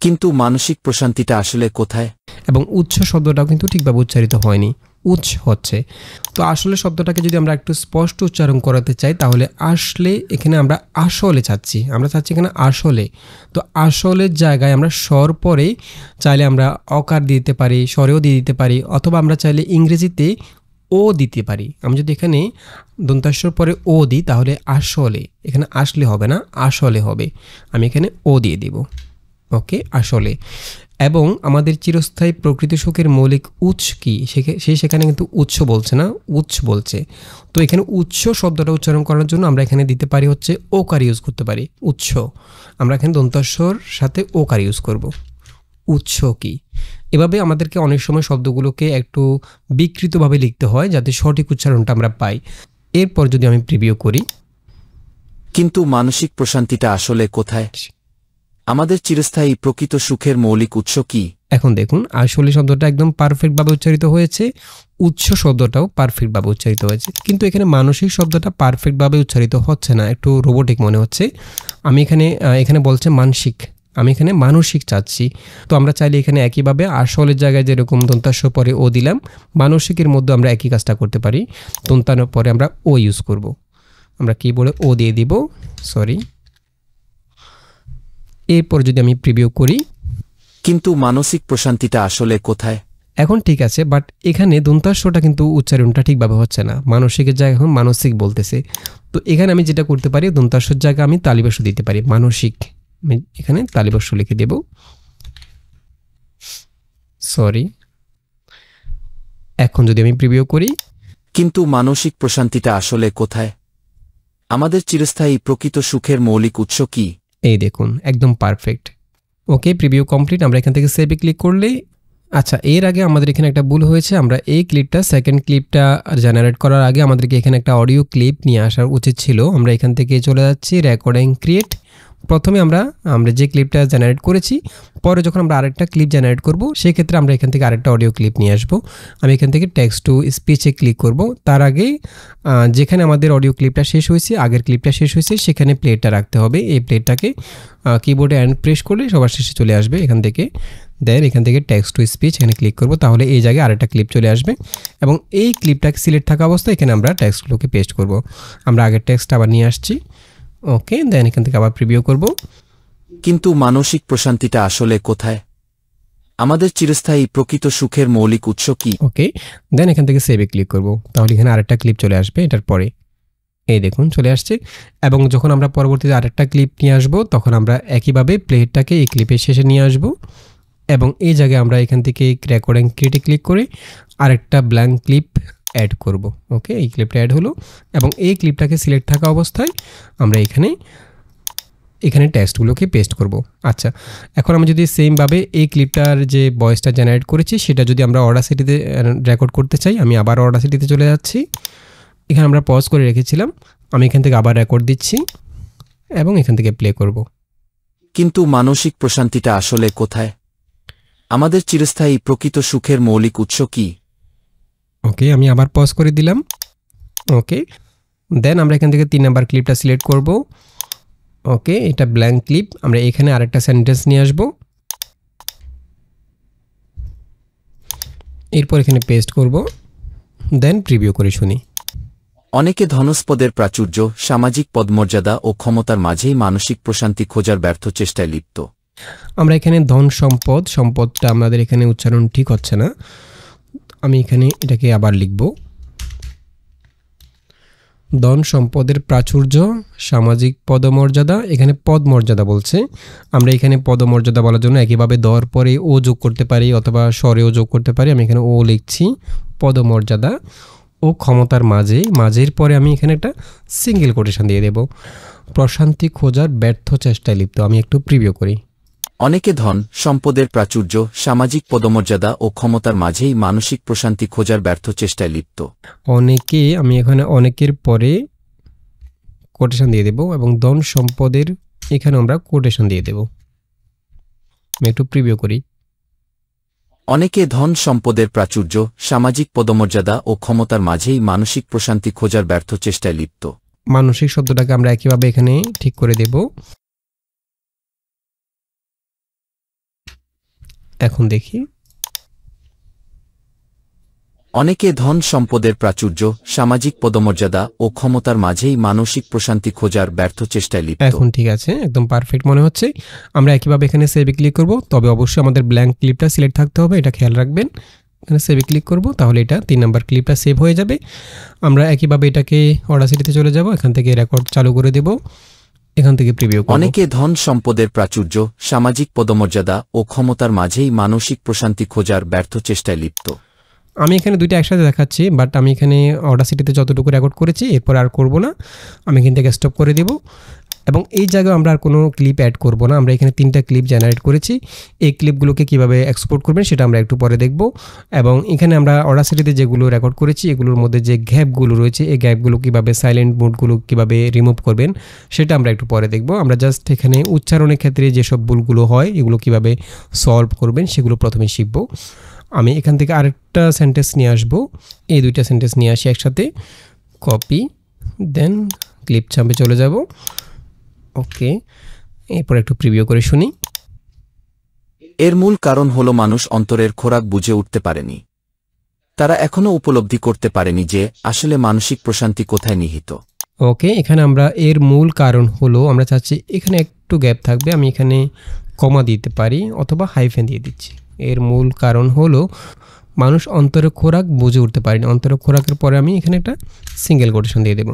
কিন্তু মানসিক প্রশান্তিটা আসলে কোথায়? এবং উৎস শব্দটাও কিন্তু ঠিকভাবে উচ্চারিত হয়নি। উচ্চ হচ্ছে। তো আসলে শব্দটাকে যদি আমরা একটু স্পষ্ট উচ্চারণ করাতে চাই তাহলে আসলে এখানে আমরা আসলে চাচ্ছি, আমরা চাচ্ছি এখানে আসলে। তো আসলের জায়গায় আমরা স্বর পরে চাইলে আমরা অকার দিতে পারি, স্বরেও দিয়ে দিতে পারি, অথবা আমরা চাইলে ইংরেজিতে ও দিতে পারি। আমি যদি এখানে দন্তাস্বর পরে ও দিই তাহলে আসলে, এখানে আসলে হবে না, আসলে হবে। আমি এখানে ও দিয়ে দিব। ওকে, আসলে। এবং আমাদের চিরস্থায়ী প্রকৃতি সুখের মৌলিক উৎস কি, সেখানে কিন্তু উৎস বলছে না, উৎস বলছে। তো এখানে উৎস শব্দটা উচ্চারণ করার জন্য আমরা এখানে দিতে পারি হচ্ছে ওকার ইউজ করতে পারি, উৎস। আমরা এখানে দন্তাস্বর সাথে ওকার ইউজ করব। উৎস কি, এভাবে আমাদেরকে অনেক সময় শব্দগুলোকে একটু বিকৃতভাবে লিখতে হয় যাতে সঠিক উচ্চারণটা আমরা পাই। এরপর যদি আমি প্রিভিউ করি, কিন্তু মানসিক প্রশান্তিটা আসলে কোথায়? আমাদের চিরস্থায়ী প্রকৃত সুখের মৌলিক উৎস কি? এখন দেখুন আসলে শব্দটা একদম পারফেক্টভাবে উচ্চারিত হয়েছে, উৎস শব্দটাও পারফেক্টভাবে উচ্চারিত হয়েছে, কিন্তু এখানে মানসিক শব্দটা পারফেক্টভাবে উচ্চারিত হচ্ছে না, একটু রোবোটিক মনে হচ্ছে। আমি এখানে বলছে মানসিক, আমি এখানে মানসিক চাচ্ছি। তো আমরা চাইলে এখানে একইভাবে আসলের জায়গায় যেরকম দন্তাস্ব পরে ও দিলাম, মানসিকের মধ্যে আমরা একই কাজটা করতে পারি। দন্তানোর পরে আমরা ও ইউজ করব। আমরা কিবোর্ডে ও দিয়ে দিব, সরি। এরপর যদি আমি প্রিভিউ করি, কিন্তু মানসিক প্রশান্তিটা আসলে কোথায়? এখন ঠিক আছে, বাট এখানে দন্তাস্বটা কিন্তু উচ্চারণটা ঠিকভাবে হচ্ছে না, মানসিকের জায়গায় এখন মানসিক বলতেছে। তো এখানে আমি যেটা করতে পারি, দন্তাস্বর জায়গায় আমি তালিবস্য দিতে পারি, মানসিক। আমি এখানে তালিবস্য লিখে দেব, সরি। এখন যদি আমি প্রিভিউ করি, কিন্তু মানসিক প্রশান্তিটা আসলে কোথায়? আমাদের চিরস্থায়ী প্রকৃত সুখের মৌলিক উৎস কি? এই দেখুন একদম পারফেক্ট। ওকে, প্রিভিউ কমপ্লিট। আমরা এখান থেকে সেভে ক্লিক করলেই, আচ্ছা এর আগে আমাদের এখানে একটা ভুল হয়েছে। আমরা এই ক্লিপটা, সেকেন্ড ক্লিপটা জেনারেট করার আগে আমাদেরকে এখানে একটা অডিও ক্লিপ নিয়ে আসার উচিত ছিল। আমরা এখান থেকে চলে যাচ্ছি রেকর্ডিং ক্রিয়েট। প্রথমে আমরা যে ক্লিপটা জেনারেট করেছি, পরে যখন আমরা আরেকটা ক্লিপ জেনারেট করব সেক্ষেত্রে আমরা এখান থেকে আরেকটা অডিও ক্লিপ নিয়ে আসব। আমি এখান থেকে টেক্সট টু স্পিচে ক্লিক করব। তার আগে যেখানে আমাদের অডিও ক্লিপটা শেষ হয়েছে, আগের ক্লিপটা শেষ হয়েছে, সেখানে প্লেটটা রাখতে হবে। এই প্লেটটাকে কিবোর্ডে অ্যান্ড প্রেস করলে সবার শেষে চলে আসবে এখান থেকে। দেন এখান থেকে টেক্সট টু স্পিচ এখানে ক্লিক করব, তাহলে এই জায়গায় আরেকটা ক্লিপ চলে আসবে এবং এই ক্লিপটাকে সিলেক্ট থাকা অবস্থায় এখানে আমরা টেক্সটগুলোকে পেস্ট করব। আমরা আগের টেক্সট আবার নিয়ে আসছি। ওকে, দেন এখান থেকে আবার প্রিভিউ করব। কিন্তু মানসিক প্রশান্তিটা আসলে কোথায়? আমাদের চিরস্থায়ী প্রকৃত সুখের মৌলিক উৎস কি? ওকে, দেন এখান থেকে সেভে ক্লিক করব, তাহলে এখানে আরেকটা ক্লিপ চলে আসবে এটার পরে। এই দেখুন চলে আসছে। এবং যখন আমরা পরবর্তীতে আরেকটা ক্লিপ নিয়ে আসব তখন আমরা একইভাবে প্লেটটাকে এই ক্লিপের শেষে নিয়ে আসব এবং এই জায়গায় আমরা এখান থেকে রেকর্ডিং ক্রিয়েটে ক্লিক করে আরেকটা ব্ল্যাঙ্ক ক্লিপ অ্যাড করব। ওকে, এই ক্লিপটা অ্যাড হলো এবং এই ক্লিপটাকে সিলেক্ট থাকা অবস্থায় আমরা এখানে টেক্সটগুলোকে পেস্ট করব। আচ্ছা, এখন আমি যদি সেমভাবে এই ক্লিপটার যে ভয়েসটা জেনারেট করেছি সেটা যদি আমরা অডাসিটিতে রেকর্ড করতে চাই, আমি আবার অডাসিটিতে চলে যাচ্ছি। এখানে আমরা পজ করে রেখেছিলাম, আমি এখান থেকে আবার রেকর্ড দিচ্ছি এবং এখান থেকে প্লে করব। কিন্তু মানসিক প্রশান্তিটা আসলে কোথায়? আমাদের চিরস্থায়ী প্রকৃত সুখের মৌলিক উৎস কি? ওকে, আমি আবার পজ করে দিলাম। ওকে, দেন আমরা এখান থেকে 3 নাম্বার ক্লিপটা সিলেক্ট করব। ওকে, এটা ব্ল্যাঙ্ক ক্লিপ। আমরা এখানে আরেকটা সেন্টেন্স নিয়ে আসব, এরপর এখানে পেস্ট করব, দেন প্রিভিউ করে শুনি। অনেকে ধনস্পদের প্রাচুর্য, সামাজিক পদমর্যাদা ও ক্ষমতার মাঝেই মানসিক প্রশান্তি খোঁজার ব্যর্থ চেষ্টায় লিপ্ত। আমরা এখানে ধন সম্পদ, সম্পদটা আমাদের এখানে উচ্চারণ ঠিক হচ্ছে না, আমি এখানে এটাকে আবার লিখব। ধন সম্পদের প্রাচুর্য, সামাজিক পদমর্যাদা, এখানে পদমর্যাদা বলছে। আমরা এখানে পদমর্যাদা বলার জন্য একইভাবে দর পরে ও যোগ করতে পারি অথবা স্বরেও যোগ করতে পারি। আমি এখানে ও লিখছি। পদমর্যাদা ও ক্ষমতার মাঝের পরে আমি এখানে একটা সিঙ্গেল কোটেশন দিয়ে দেব। প্রশান্তি খোঁজার ব্যর্থ চেষ্টায় লিপ্ত। আমি একটু প্রিভিউ করি। অনেকে ধন সম্পদের প্রাচুর্য, সামাজিক পদমর্যাদা ও ক্ষমতার মাঝেই মানসিক প্রশান্তি খোঁজার ব্যর্থ চেষ্টায় লিপ্ত। অনেকে, আমি এখানে অনেকের পরে কোটেশন দিয়ে দেব এবং ধন সম্পদের এখানে আমরা কোটেশন দিয়ে দেব। আমি একটু প্রিভিউ করি। অনেকে ধন সম্পদের প্রাচুর্য, সামাজিক পদমর্যাদা ও ক্ষমতার মাঝেই মানসিক প্রশান্তি খোঁজার ব্যর্থ চেষ্টায় লিপ্ত। মানসিক শব্দটাকে আমরা একইভাবে এখানে ঠিক করে দেব। এখন দেখি, অনেকে ধন সম্পদের প্রাচুর্য, সামাজিক পদমর্যাদা ও ক্ষমতার মাঝেই মানসিক প্রশান্তি খোঁজার ব্যর্থ চেষ্টায় লিপ্ত। এখন ঠিক আছে, একদম পারফেক্ট মনে হচ্ছে। আমরা একইভাবে এখানে সেভে ক্লিক করব, তবে অবশ্যই আমাদের ব্ল্যাঙ্ক ক্লিপটা সিলেক্ট থাকতে হবে, এটা খেয়াল রাখবেন। এখানে সেভে ক্লিক করব, তাহলে এটা 3 নম্বর ক্লিপটা সেভ হয়ে যাবে। আমরা একইভাবে এটাকে অডাসিটিতে চলে যাব, এখান থেকে রেকর্ড চালু করে দেব, এখান থেকে প্রিভিউ করব। অনেকে ধন সম্পদের প্রাচুর্য, সামাজিক পদমর্যাদা ও ক্ষমতার মাঝেই মানসিক প্রশান্তি খোঁজার ব্যর্থ চেষ্টায় লিপ্ত। আমি এখানে দুইটা একসাথে দেখাচ্ছি, বাট আমি এখানে অডাসিটিতে যতটুকু রেকর্ড করেছি এরপর আর করব না, আমি এখান থেকে স্টপ করে দেব। এবং এই জায়গায় আমরা আর কোনো ক্লিপ অ্যাড করব না। আমরা এখানে 3টা ক্লিপ জেনারেট করেছি, এই ক্লিপগুলোকে কিভাবে এক্সপোর্ট করবেন সেটা আমরা একটু পরে দেখব। এবং এখানে আমরা অডাসিটিতে যেগুলো রেকর্ড করেছি এগুলোর মধ্যে যে গ্যাপগুলো রয়েছে, এই গ্যাপগুলো কিভাবে, সাইলেন্ট মোডগুলো কিভাবে রিমুভ করবেন সেটা আমরা একটু পরে দেখব। আমরা জাস্ট এখানে উচ্চারণের ক্ষেত্রে যেসব ভুলগুলো হয় এগুলো কিভাবে সলভ করবেন সেগুলো প্রথমে শিখব। আমি এখান থেকে আরেকটা সেন্টেন্স নিয়ে আসব, এই দুইটা সেন্টেন্স নিয়ে আসি একসাথে, কপি, দেন ক্লিপ চাম্পে চলে যাব। ওকে, এরপর একটু প্রিভিউ করে শুনি। এর মূল কারণ হলো মানুষ অন্তরের খোরাক বুঝে উঠতে পারেনি। তারা এখনও উপলব্ধি করতে পারেনি যে আসলে মানসিক প্রশান্তি কোথায় নিহিত। ওকে, এখানে আমরা এর মূল কারণ হলো, আমরা চাচ্ছি এখানে একটু গ্যাপ থাকবে, আমি এখানে কমা দিতে পারি অথবা হাইফেন দিয়ে দিচ্ছি। এর মূল কারণ হলো মানুষ অন্তরের খোরাক বুঝে উঠতে পারেনি। অন্তরের খোরাকের পরে আমি এখানে একটা সিঙ্গেল কোটেশন দিয়ে দেব।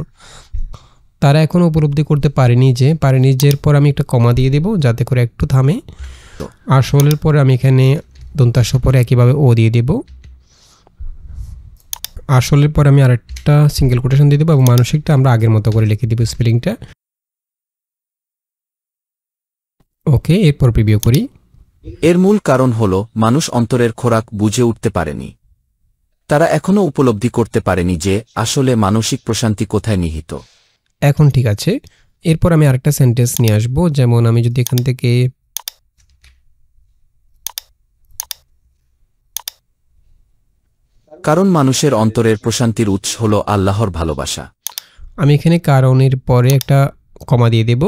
তারা এখনও উপলব্ধি করতে পারেনি যে পর আমি একটা কমা দিয়ে দেব যাতে করে একটু থামে। আসলের পরে আমি এখানে দন্তাস্য পরে একইভাবে ও দিয়ে দেব। আসলের পরে আমি আরেকটা সিঙ্গেল কোটেশন দিয়ে দেবো এবং মানসিকটা আমরা আগের মতো করে লিখে দেব স্পেলিংটা। ওকে, এরপর প্রিভিউ করি। এর মূল কারণ হলো মানুষ অন্তরের খোরাক বুঝে উঠতে পারেনি। তারা এখনও উপলব্ধি করতে পারেনি যে আসলে মানসিক প্রশান্তি কোথায় নিহিত। এখন ঠিক আছে, এরপর আমি আরেকটা সেন্টেন্স নিয়ে আসবো, যেমন আমি যদি এখান থেকে কারণ মানুষের অন্তরের প্রশান্তির উৎস হলো আল্লাহর ভালোবাসা। আমি এখানে কারণের পরে একটা কমা দিয়ে দেব।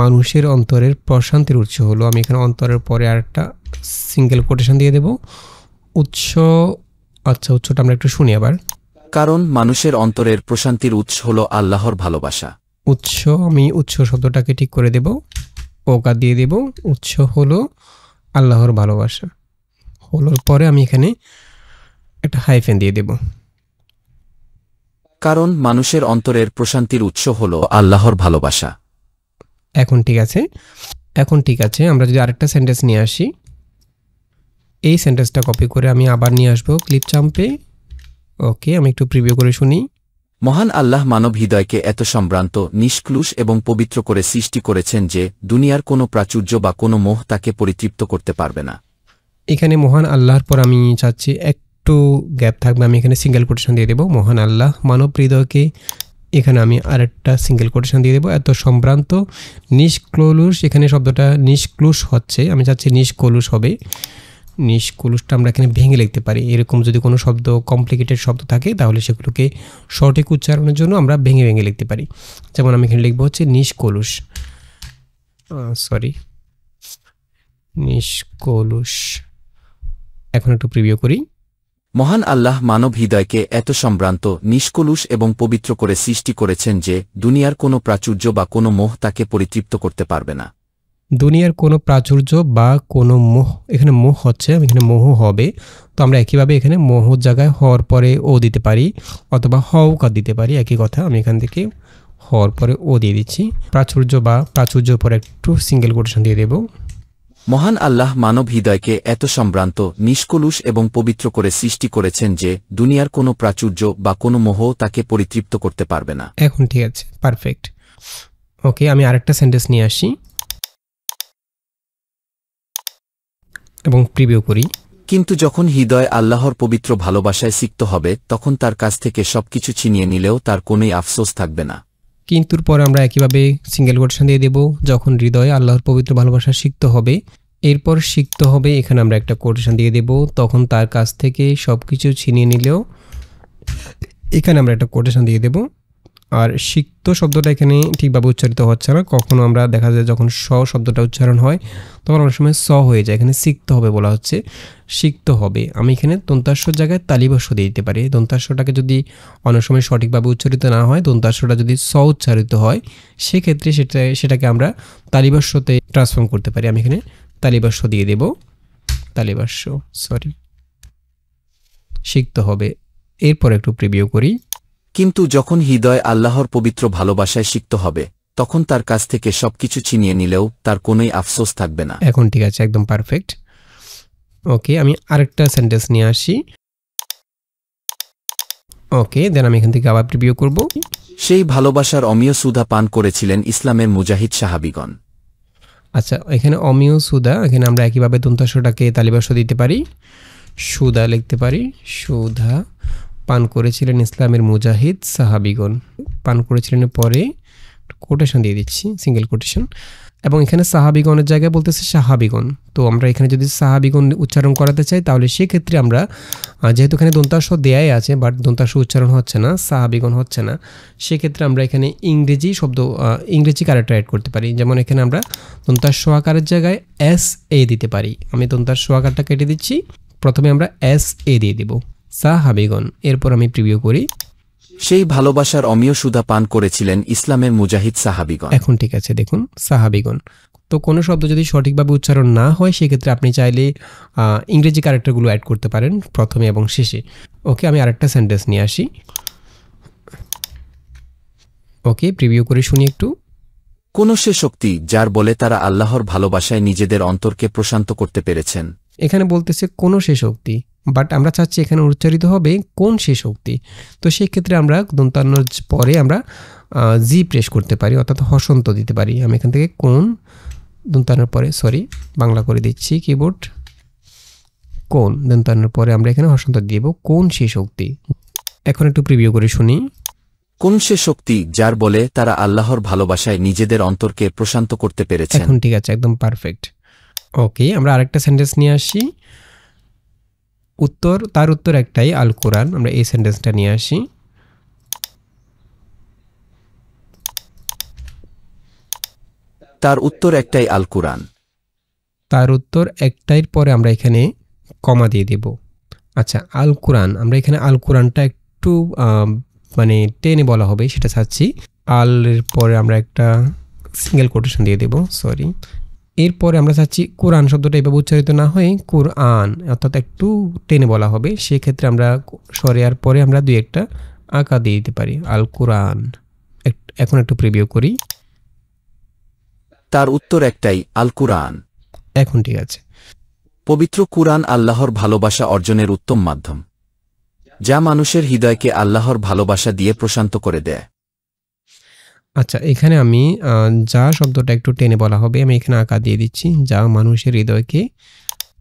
মানুষের অন্তরের প্রশান্তির উৎস হলো, আমি এখানে অন্তরের পরে আরেকটা সিঙ্গেল কোটেশন দিয়ে দেব। উৎস, আচ্ছা উৎসটা আমরা একটু শুনি আবার। কারণ মানুষের অন্তরের প্রশান্তির উৎস হলো আল্লাহর ভালোবাসা। উৎস, আমি উৎস শব্দটাকে ঠিক করে দেব, ওকা দিয়ে দেব। উৎস হলো আল্লাহর ভালোবাসা, হলোর পরে আমি এখানে একটা হাইফেন দিয়ে দেব। কারণ মানুষের অন্তরের প্রশান্তির উৎস হলো আল্লাহর ভালোবাসা। এখন ঠিক আছে, এখন ঠিক আছে। আমরা যদি আরেকটা সেন্টেন্স নিয়ে আসি, এই সেন্টেন্সটা কপি করে আমি আবার নিয়ে আসবো ক্লিপ চাম্পে। ওকে, আমি একটু প্রিভিউ করে শুনি। মহান আল্লাহ মানব হৃদয়কে এত সম্ভ্রান্ত, নিষ্ক্লুষ এবং পবিত্র করে সৃষ্টি করেছেন যে দুনিয়ার কোনো প্রাচুর্য বা কোনো মোহ তাকে পরিতৃপ্ত করতে পারবে না। এখানে মহান আল্লাহর পর আমি চাচ্ছি একটু গ্যাপ থাকবে, আমি এখানে সিঙ্গেল কোটেশন দিয়ে দেবো। মহান আল্লাহ মানব হৃদয়কে, এখানে আমি আরেকটা সিঙ্গেল কোটেশন দিয়ে দেবো। এত সম্ভ্রান্ত, নিষ্ক্লুষ, এখানে শব্দটা নিষ্ক্লুষ হচ্ছে, আমি চাচ্ছি নিষ্কলুষ হবে। নিষ্কলুষটা আমরা এখানে ভেঙে লিখতে পারি। এরকম যদি কোনো শব্দ, কমপ্লিকেটেড শব্দ থাকে তাহলে সেগুলোকে সঠিক উচ্চারণের জন্য আমরা ভেঙে ভেঙে লিখতে পারি। যেমন আমি এখানে লিখবো হচ্ছে নিষ্কলুষ, সরি নিষ্কলুষ। এখন একটু প্রিভিউ করি। মহান আল্লাহ মানব হৃদয়কে এত সম্ভ্রান্ত, নিষ্কলুষ এবং পবিত্র করে সৃষ্টি করেছেন যে দুনিয়ার কোনো প্রাচুর্য বা কোনো মোহ তাকে পরিতৃপ্ত করতে পারবে না। দুনিয়ার কোনো প্রাচুর্য বা কোনো মোহ, এখানে মোহ হচ্ছে, আমি এখানে মোহ হবে, তো আমরা একইভাবে এখানে মোহ জায়গায় হওয়ার পরে ও দিতে পারি অথবা হওকা দিতে পারি, একই কথা। আমি এখান থেকে হওয়ার পরে ও দিয়ে দিচ্ছি। প্রাচুর্য বা প্রাচুর্যের পরে একটু সিঙ্গেল কোটেশন দিয়ে দেব। মহান আল্লাহ মানব হৃদয়কে এত সম্ভ্রান্ত, নিষ্কলুষ এবং পবিত্র করে সৃষ্টি করেছেন যে দুনিয়ার কোনো প্রাচুর্য বা কোনো মোহ তাকে পরিতৃপ্ত করতে পারবে না। এখন ঠিক আছে, পারফেক্ট। ওকে, আমি আরেকটা সেন্টেন্স নিয়ে আসি এবং প্রিভিউ করি। কিন্তু যখন হৃদয় আল্লাহর পবিত্র ভালোবাসায় সিক্ত হবে তখন তার কাছ থেকে সবকিছু ছিনিয়ে নিলেও তার কোনোই আফসোস থাকবে না। কিন্তুর পরে আমরা একইভাবে সিঙ্গেল কোটেশন দিয়ে দেব। যখন হৃদয় আল্লাহর পবিত্র ভালোবাসা সিক্ত হবে, এরপর সিক্ত হবে, এখানে আমরা একটা কোটেশন দিয়ে দেব। তখন তার কাছ থেকে সব কিছু ছিনিয়ে নিলেও, এখানে আমরা একটা কোটেশন দিয়ে দেব। আর সিক্ত শব্দটা এখানে ঠিকভাবে উচ্চারিত হচ্ছে না, কখনো আমরা দেখা যায় যখন স শব্দটা উচ্চারণ হয় তখন অনেক সময় স হয়ে যায়, এখানে সিক্ত হবে বলা হচ্ছে, সিক্ত হবে। আমি এখানে দন্তাস্বর জায়গায় তালিবস্য দিয়ে দিতে পারি। দন্তাস্বটাকে যদি অনেক সময় সঠিকভাবে উচ্চারিত না হয়, দন্তাস্বটা যদি স উচ্চারিত হয়, সেক্ষেত্রে সেটাকে আমরা তালিবস্যতে ট্রান্সফর্ম করতে পারি। আমি এখানে তালিবস্য দিয়ে দেব, তালিবস্য, সিক্ত হবে। এরপর একটু প্রিভিউ করি। কিন্তু যখন হৃদয় আল্লাহর পবিত্র ভালোবাসায় সিক্ত হবে, তখন তার কাছ থেকে সবকিছু ছিনিয়ে নিলেও তার কোনোই আফসোস থাকবে না। এখন ঠিক আছে, একদম পারফেক্ট। ওকে, আমি আরেকটা সেন্টেন্স নিয়ে আসি। ওকে, দেন আমি এখান থেকে আবার প্রিভিউ করব। সেই ভালোবাসার অমীয় সুধা পান করেছিলেন ইসলামের মুজাহিদ সাহাবীগণ। আচ্ছা, এখানে অমীয় সুদা, এখানে আমরা একইভাবে দন্তাস্বটাকে তালিবস্য দিতে পারি, সুদা লিখতে পারি। সুধা পান করেছিলেন ইসলামের মুজাহিদ সাহাবীগণ, পান করেছিলেন পরে কোটেশন দিয়ে দিচ্ছি, সিঙ্গেল কোটেশন। এবং এখানে সাহাবীগণের জায়গায় বলতেছে সাহাবীগণ, তো আমরা এখানে যদি সাহাবীগণ উচ্চারণ করাতে চাই তাহলে সেক্ষেত্রে আমরা, যেহেতু এখানে দন্তাস্ব দেয়াই আছে বাট দন্তাস্ব উচ্চারণ হচ্ছে না, সাহাবীগণ হচ্ছে না, সেক্ষেত্রে আমরা এখানে ইংরেজি ক্যারেক্টার অ্যাড করতে পারি। যেমন এখানে আমরা দন্তাস্ব আকারের জায়গায় এস এ দিতে পারি। আমি দন্তাস্ব আকারটা কেটে দিচ্ছি, প্রথমে আমরা এস এ দিয়ে দেব, সাহাবীগণ। এরপর আমি প্রিভিউ করি। সেই ভালোবাসার অমীয় সুধা পান করেছিলেন ইসলামের মুজাহিদ সাহাবীগণ। এখন ঠিক আছে, দেখুন সাহাবীগণ। তো কোনো শব্দ যদি সঠিকভাবে উচ্চারণ না হয় সেক্ষেত্রে আপনি চাইলে ইংরেজি ক্যারেক্টারগুলো অ্যাড করতে পারেন প্রথমে এবং শেষে। ওকে, আমি আরেকটা সেন্টেন্স নিয়ে আসি। ওকে, প্রিভিউ করে শুনি একটু। কোন সে শক্তি যার বলে তারা আল্লাহর ভালোবাসায় নিজেদের অন্তরকে প্রশান্ত করতে পেরেছেন। এখানে বলতেছে কোন সে শক্তি, বাট আমরা চাচ্ছি এখানে উচ্চারিত হবে কোন সে শক্তি। তো সেই ক্ষেত্রে আমরা দন্তান্নর পরে আমরা জি প্রেস করতে পারি, অর্থাৎ হসন্ত দিতে পারি। আমি এখান থেকে কোন দন্তান্নর পরে, বাংলা করে দিচ্ছি কিবোর্ড, কোন দন্তান্নর পরে আমরা এখানে হসন্ত দিব, কোন সে শক্তি। এখন একটু প্রিভিউ করে শুনি। কোন সে শক্তি যার বলে তারা আল্লাহর ভালোবাসায় নিজেদের অন্তরকে প্রশান্ত করতে পেরেছেন। এখন ঠিক আছে, একদম পারফেক্ট। ওকে, আমরা আরেকটা সেন্টেন্স নিয়ে আসি। তার উত্তর একটাই, আল কোরআন। আমরা এই সেন্টেন্সটা নিয়ে আসি। তার উত্তর একটাই, আল কোরআন। তার উত্তর একটাইর পরে আমরা এখানে কমা দিয়ে দেব। আচ্ছা, আল কোরআন, আমরা এখানে আল কোরআনটা একটু মানে টেনে বলা হবে সেটা চাচ্ছি। আলের পরে আমরা একটা সিঙ্গেল কোটেশন দিয়ে দেব, এরপরে আমরা চাচ্ছি কোরআন শব্দটা এভাবে উচ্চারিত না হয়ে কোরআন, অর্থাৎ একটু টেনে বলা হবে। সেক্ষেত্রে আমরা সরিয়ার পরে আমরা দুই একটা আঁকা দিয়ে দিতে পারি, আল কোরআন। এখন একটু প্রিভিউ করি। তার উত্তর একটাই, আল কুরআন। এখন ঠিক আছে। পবিত্র কুরআন আল্লাহর ভালোবাসা অর্জনের উত্তম মাধ্যম, যা মানুষের হৃদয়কে আল্লাহর ভালোবাসা দিয়ে প্রশান্ত করে দেয়। আচ্ছা, এখানে আমি যা শব্দটা একটু টেনে বলা হবে, আমি এখানে আঁকা দিয়ে দিচ্ছি, যা মানুষের হৃদয়কে,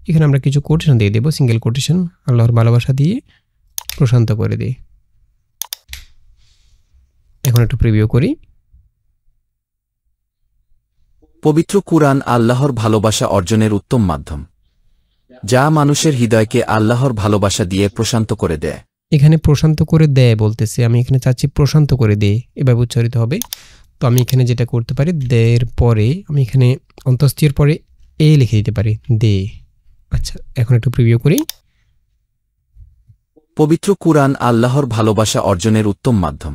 এখানে আমরা কিছু কোটেশন দিয়ে দেবো, সিঙ্গেল কোটেশন, আল্লাহর ভালোবাসা দিয়ে প্রশান্ত করে দিই। এখন একটু প্রিভিউ করি। পবিত্র কুরআন আল্লাহর ভালোবাসা অর্জনের উত্তম মাধ্যম, যা মানুষের হৃদয়কে আল্লাহর ভালোবাসা দিয়ে প্রশান্ত করে দেয়। এখানে প্রশান্ত করে দেয় বলতেছে, আমি এখানে চাচ্ছি প্রশান্ত করে দে, এভাবে উচ্চারিত হবে। তো আমি এখানে যেটা করতে পারি, দের পরে আমি এখানে অন্তস্থির পরে এ লিখে দিতে পারি, দে। আচ্ছা, এখন একটু প্রিভিউ করি। পবিত্র কুরআন আল্লাহর ভালোবাসা অর্জনের উত্তম মাধ্যম,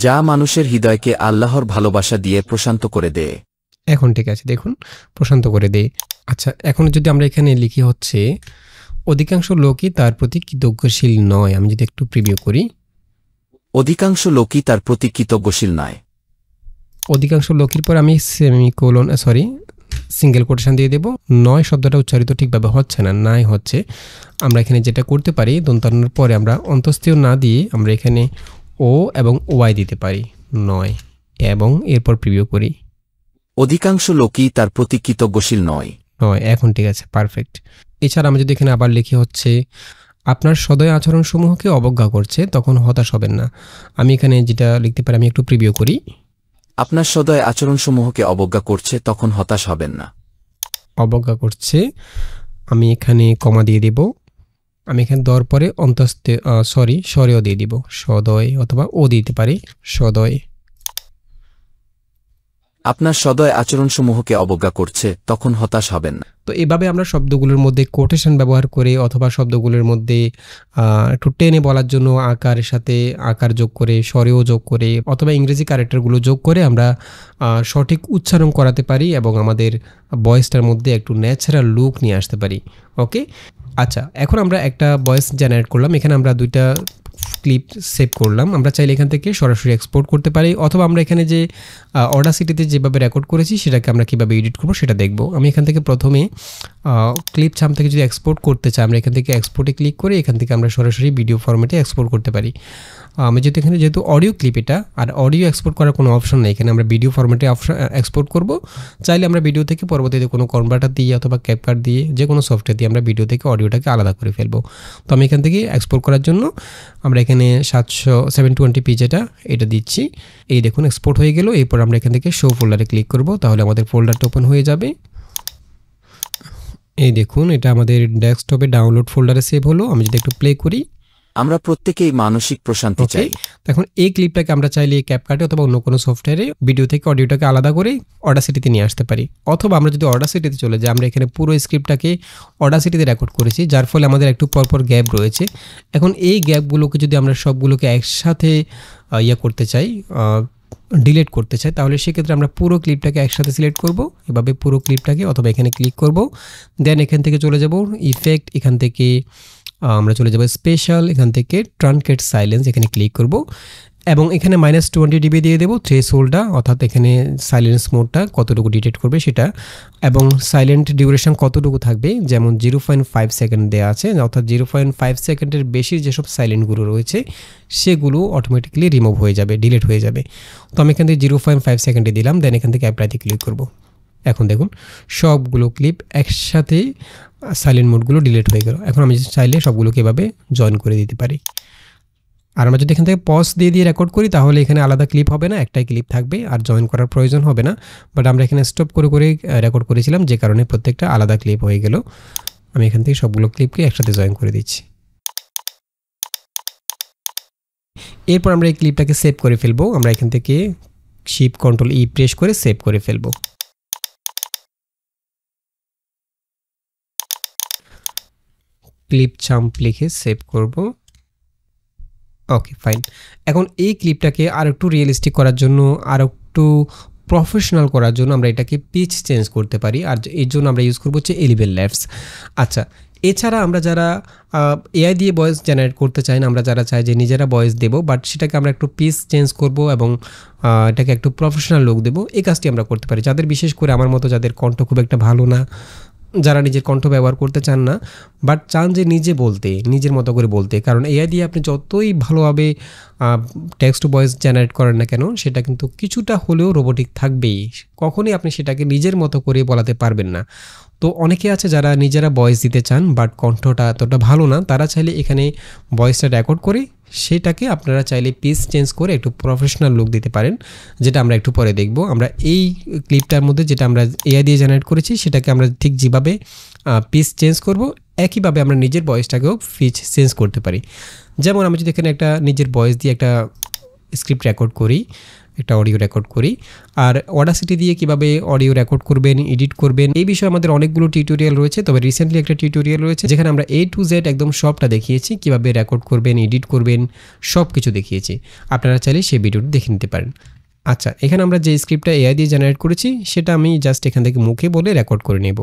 যা মানুষের হৃদয়কে আল্লাহর ভালোবাসা দিয়ে প্রশান্ত করে দেয়। এখন ঠিক আছে, দেখুন, প্রশান্ত করে দে। আচ্ছা, এখন যদি আমরা এখানে লিখি হচ্ছে অধিকাংশ লোকই তার প্রতি কৃতজ্ঞশীল নয়, আমি যদি একটু প্রিভিউ করি। অধিকাংশ লোকই তার প্রতি কৃতজ্ঞশীল নয়। অধিকাংশ লোকের পর আমি সিঙ্গেল কোটেশন দিয়ে দেব। নয় শব্দটা উচ্চারিত ঠিকভাবে হচ্ছে না, নাই হচ্ছে। আমরা এখানে যেটা করতে পারি, দন্তান্নর পরে আমরা অন্তস্থীয় না দিয়ে আমরা এখানে ও এবং ওয়াই দিতে পারি, নয়, এবং এরপর প্রিভিউ করি। অধিকাংশ লোকই তার প্রতি কৃতজ্ঞশীল নয়। নয়, এখন ঠিক আছে, পারফেক্ট। এছাড়া আমি যদি এখানে আবার লিখি হচ্ছে আপনার সদয় আচরণসমূহকে অবজ্ঞা করছে, তখন হতাশ হবেন না। আমি এখানে যেটা লিখতে পারি, আমি একটু প্রিভিউ করি। আপনার সদয় আচরণসমূহকে অবজ্ঞা করছে, তখন হতাশ হবেন না। অবজ্ঞা করছে, আমি এখানে কমা দিয়ে দেব। আমি এখানে দেওয়ার পরে অন্তস্তে স্বরেও দিয়ে দিব, সদয় অথবা ও দিতে পারি, সদয়। আপনার সদয় আচরণসমূহকে অবজ্ঞা করছে, তখন হতাশ হবেন না। তো এভাবে আমরা শব্দগুলোর মধ্যে কোটেশন ব্যবহার করে অথবা শব্দগুলোর মধ্যে একটু টেনে বলার জন্য আকারের সাথে আকার যোগ করে, স্বরেও যোগ করে অথবা ইংরেজি ক্যারেক্টারগুলো যোগ করে আমরা সঠিক উচ্চারণ করাতে পারি এবং আমাদের ভয়েসটার মধ্যে একটু ন্যাচারাল লুক নিয়ে আসতে পারি। ওকে, আচ্ছা, এখন আমরা একটা ভয়েস জেনারেট করলাম। এখানে আমরা দুইটা ক্লিপ সেভ করলাম। আমরা চাইলে এখান থেকে সরাসরি এক্সপোর্ট করতে পারি অথবা আমরা এখানে যে অডাসিটিতে যেভাবে রেকর্ড করেছি সেটাকে আমরা কীভাবে এডিট করবো সেটা দেখব। আমি এখান থেকে প্রথমে ক্লিপ ছাম থেকে যদি এক্সপোর্ট করতে চাই, আমরা এখান থেকে এক্সপোর্টে ক্লিক করে এখান থেকে আমরা সরাসরি ভিডিও ফরম্যাটে এক্সপোর্ট করতে পারি। আমি যেহেতু অডিও ক্লিপ এটা, আর অডিও এক্সপোর্ট করার কোনো অপশন নেই, এখানে আমরা ভিডিও ফরম্যাটে এক্সপোর্ট করব। চাইলে আমরা ভিডিও থেকে পরবর্তীতে কোনো কনভার্টার দিয়ে অথবা ক্যাপকাট দিয়ে যে কোনো সফটওয়্যার দিয়ে আমরা ভিডিও থেকে অডিওটাকে আলাদা করে ফেলবো। তো আমি এখান থেকে এক্সপোর্ট করার জন্য আমরা এখানে 720p এটা দিচ্ছি। এই দেখুন এক্সপোর্ট হয়ে গেল। এরপর আমরা এখান থেকে শো ফোল্ডারে ক্লিক করব, তাহলে আমাদের ফোল্ডারটা ওপেন হয়ে যাবে। এই দেখুন এটা আমাদের ডেস্কটপে ডাউনলোড ফোল্ডারে সেভ হলো। আমি যদি একটু প্লে করি, আমরা প্রত্যেকেই মানসিক প্রশান্তি চাই। এখন এই ক্লিপটাকে আমরা চাইলে ক্যাপকাটে অথবা অন্য কোনো সফটওয়্যারে ভিডিও থেকে অডিওটাকে আলাদা করে অডাসিটিতে নিয়ে আসতে পারি। অথবা আমরা যদি অডাসিটিতে চলে যাই, আমরা এখানে পুরো স্ক্রিপ্টটাকে অডাসিটিতে রেকর্ড করেছি, যার ফলে আমাদের একটু পরপর গ্যাপ রয়েছে। এখন এই গ্যাপগুলোকে যদি আমরা সবগুলোকে একসাথে করতে চাই, ডিলিট করতে চাই, তাহলে সেক্ষেত্রে আমরা পুরো ক্লিপটাকে একসাথে সিলেক্ট করব, এভাবে পুরো ক্লিপটাকে, অথবা এখানে ক্লিক করব। দেন এখান থেকে চলে যাব ইফেক্ট, এখান থেকে আমরা চলে যাব স্পেশাল, এখান থেকে ট্রানকেট সাইলেন্স, এখানে ক্লিক করব এবং এখানে -20 dB দিয়ে দেবো থ্রেশহোল্ডটা, অর্থাৎ এখানে সাইলেন্স মোডটা কতটুকু ডিটেক্ট করবে সেটা, এবং সাইলেন্ট ডিউরেশন কতটুকু থাকবে, যেমন 0.5 সেকেন্ড দেওয়া আছে, অর্থাৎ 0.5 সেকেন্ডের বেশি যেসব সাইলেন্টগুলো রয়েছে সেগুলো অটোমেটিক্যালি রিমুভ হয়ে যাবে, ডিলিট হয়ে যাবে। তো আমি এখান থেকে 0.5 সেকেন্ডে দিলাম, দেন এখান থেকে অ্যাপ্লাইতে ক্লিক করব। এখন দেখুন সবগুলো ক্লিপ একসাথে সাইলেন্ট মোডগুলো ডিলিট হয়ে গেল। এখন আমি চাইলে সবগুলোকে এভাবে জয়েন করে দিতে পারি। আর আমরা যদি এখান থেকে পজ দিয়ে রেকর্ড করি, তাহলে এখানে আলাদা ক্লিপ হবে না, একটাই ক্লিপ থাকবে, আর জয়েন করার প্রয়োজন হবে না। বাট আমরা এখানে স্টপ করে রেকর্ড করেছিলাম, যে কারণে প্রত্যেকটা আলাদা ক্লিপ হয়ে গেল। আমি এখান থেকে সবগুলো ক্লিপকে একসাথে জয়েন করে দিচ্ছি। এরপর আমরা এই ক্লিপটাকে সেভ করে ফেলবো। আমরা এখান থেকে শিফট কন্ট্রোল ই প্রেস করে সেভ করে ফেলবো। ক্লিপ চাম্প লিখে সেভ করব। ওকে, ফাইন। এখন এই ক্লিপটাকে আর একটু রিয়েলিস্টিক করার জন্য, আর একটু প্রফেশনাল করার জন্য আমরা এটাকে পিচ চেঞ্জ করতে পারি, আর এর জন্য আমরা ইউজ করবো হচ্ছে এলিভেল ল্যাবস। আচ্ছা, এছাড়া আমরা যারা এআই দিয়ে ভয়েস জেনারেট করতে চাই না, আমরা যারা চাই যে নিজেরা ভয়েস দেবো, বাট সেটাকে আমরা একটু পিচ চেঞ্জ করব এবং এটাকে একটু প্রফেশনাল লুক দেবো, এই কাজটি আমরা করতে পারি। যাদের বিশেষ করে আমার মতো যাদের কণ্ঠ খুব একটা ভালো না, যারা নিজের কণ্ঠ ব্যবহার করতে চান না, বাট চান যে নিজে বলতে, নিজের মতো করে বলতে, কারণ এআই দিয়ে আপনি যতই ভালোভাবে টেক্সট টু ভয়েস জেনারেট করেন না কেন, সেটা কিন্তু কিছুটা হলেও রোবোটিক থাকবেই। কখনোই আপনি সেটাকে নিজের মতো করে বলাতে পারবেন না। তো অনেকে আছে যারা নিজেরা ভয়েস দিতে চান, বাট কণ্ঠটা এতটা ভালো না, তারা চাইলে এখানে ভয়েসটা রেকর্ড করে সেটাকে আপনারা চাইলে পিচ চেঞ্জ করে একটু প্রফেশনাল লুক দিতে পারেন, যেটা আমরা একটু পরে দেখব। আমরা এই ক্লিপটার মধ্যে যেটা আমরা এআই দিয়ে জেনারেট করেছি, সেটাকে আমরা ঠিক যেভাবে পিচ চেঞ্জ করব, একইভাবে আমরা নিজের ভয়েসটাকেও পিচ চেঞ্জ করতে পারি। যেমন আমি যদি এখানে একটা নিজের ভয়েস দিয়ে একটা স্ক্রিপ্ট রেকর্ড করি, একটা অডিও রেকর্ড করি, আর অডাসিটি দিয়ে কিভাবে অডিও রেকর্ড করবেন, এডিট করবেন, এই বিষয়ে আমাদের অনেকগুলো টিউটোরিয়াল রয়েছে। তবে রিসেন্টলি একটা টিউটোরিয়াল রয়েছে যেখানে আমরা A to Z একদম সবটা দেখিয়েছি, কিভাবে রেকর্ড করবেন, এডিট করবেন, সব কিছু দেখিয়েছি। আপনারা চাইলে সেই ভিডিওটি দেখে নিতে পারেন। আচ্ছা, এখানে আমরা যে স্ক্রিপ্টটা এআই দিয়ে জেনারেট করেছি, সেটা আমি জাস্ট এখান থেকে মুখে বলে রেকর্ড করে নেব।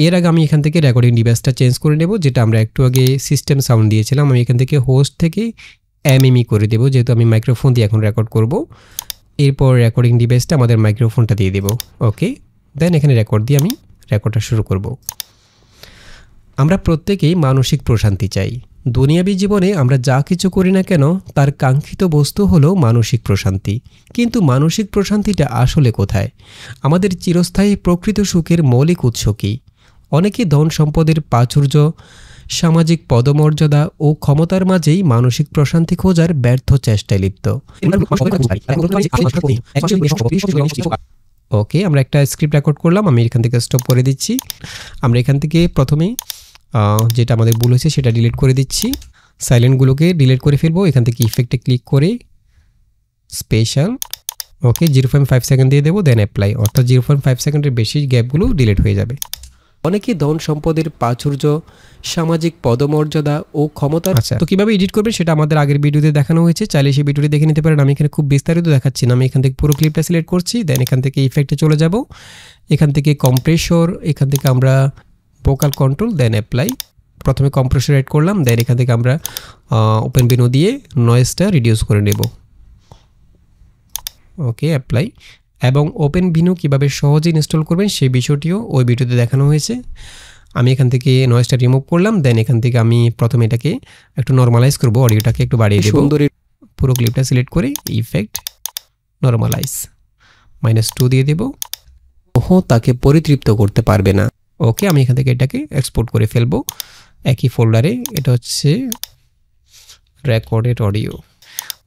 এর আগে আমি এখান থেকে রেকর্ডিং ডিভাইসটা চেঞ্জ করে নেব, যেটা আমরা একটু আগে সিস্টেম সাউন্ড দিয়েছিলাম। আমি এখান থেকে হোস্ট থেকে MME করে দেব, যেহেতু আমি মাইক্রোফোন দিয়ে এখন রেকর্ড করব। এরপর রেকর্ডিং ডিভাইসটা আমাদের মাইক্রোফোনটা দিয়ে দেব। ওকে, দেন এখানে রেকর্ড দিয়ে আমি রেকর্ডটা শুরু করব। আমরা প্রত্যেকেই মানসিক প্রশান্তি চাই। দুনিয়াবী জীবনে আমরা যা কিছু করি না কেন, তার কাঙ্ক্ষিত বস্তু হলো মানসিক প্রশান্তি। কিন্তু মানসিক প্রশান্তিটা আসলে কোথায়? আমাদের চিরস্থায়ী প্রকৃত সুখের মৌলিক উৎস কী? অনেকে ধন সম্পদের প্রাচুর্য, সামাজিক পদমর্যাদা ও ক্ষমতার মাঝেই মানসিক প্রশান্তি খোঁজার ব্যর্থ চেষ্টায় লিপ্ত। ওকে, আমরা একটা স্ক্রিপ্ট রেকর্ড করলাম, আমি এখান থেকে স্টপ করে দিচ্ছি। আমরা এখান থেকে প্রথমেই যেটা আমাদের ভুল হয়েছে সেটা ডিলিট করে দিচ্ছি, সাইলেন্টগুলোকে ডিলিট করে ফেলবো। এখান থেকে ইফেক্টে ক্লিক করে স্পেশাল, ওকে 0.5 সেকেন্ড দিয়ে দেবো, দেন অ্যাপ্লাই, অর্থাৎ 0.5 সেকেন্ডের বেশি গ্যাপগুলো ডিলিট হয়ে যাবে। অনেকে ধন সম্পদের প্রাচুর্য, সামাজিক পদমর্যাদা ও ক্ষমতা, তো কীভাবে এডিট করবেন সেটা আমাদের আগের ভিডিওতে দেখানো হয়েছে, চাইলে সেই ভিডিওটি দেখে নিতে পারেন। আমি এখানে খুব বিস্তারিত দেখাচ্ছি না, আমি এখান থেকে পুরো ক্লিপটা সিলেক্ট করছি, দেন এখান থেকে ইফেক্টে চলে যাব, এখান থেকে কম্প্রেসর, এখান থেকে আমরা ভোকাল কন্ট্রোল, দেন অ্যাপ্লাই। প্রথমে কম্প্রেসর এড করলাম, দেন এখান থেকে আমরা ওপেন ভিনো দিয়ে নয়েজটা রিডিউস করে নেব, ওকে অ্যাপ্লাই। এবং ওপেন ভিনো কীভাবে সহজে ইনস্টল করবেন সেই বিষয়টিও ওই ভিডিওতে দেখানো হয়েছে। আমি এখান থেকে নয়েজটা রিমুভ করলাম, দেন এখান থেকে আমি প্রথমে এটাকে একটু নর্মালাইজ করব, অডিওটাকে একটু বাড়িয়ে দেবো, পুরো ক্লিপটা সিলেক্ট করে ইফেক্ট নর্মালাইজ -2 দিয়ে দেব। ওহো, তাকে পরিতৃপ্ত করতে পারবে না, ওকে। আমি এখান থেকে এটাকে এক্সপোর্ট করে ফেলবো একই ফোল্ডারে, এটা হচ্ছে রেকর্ডেড অডিও।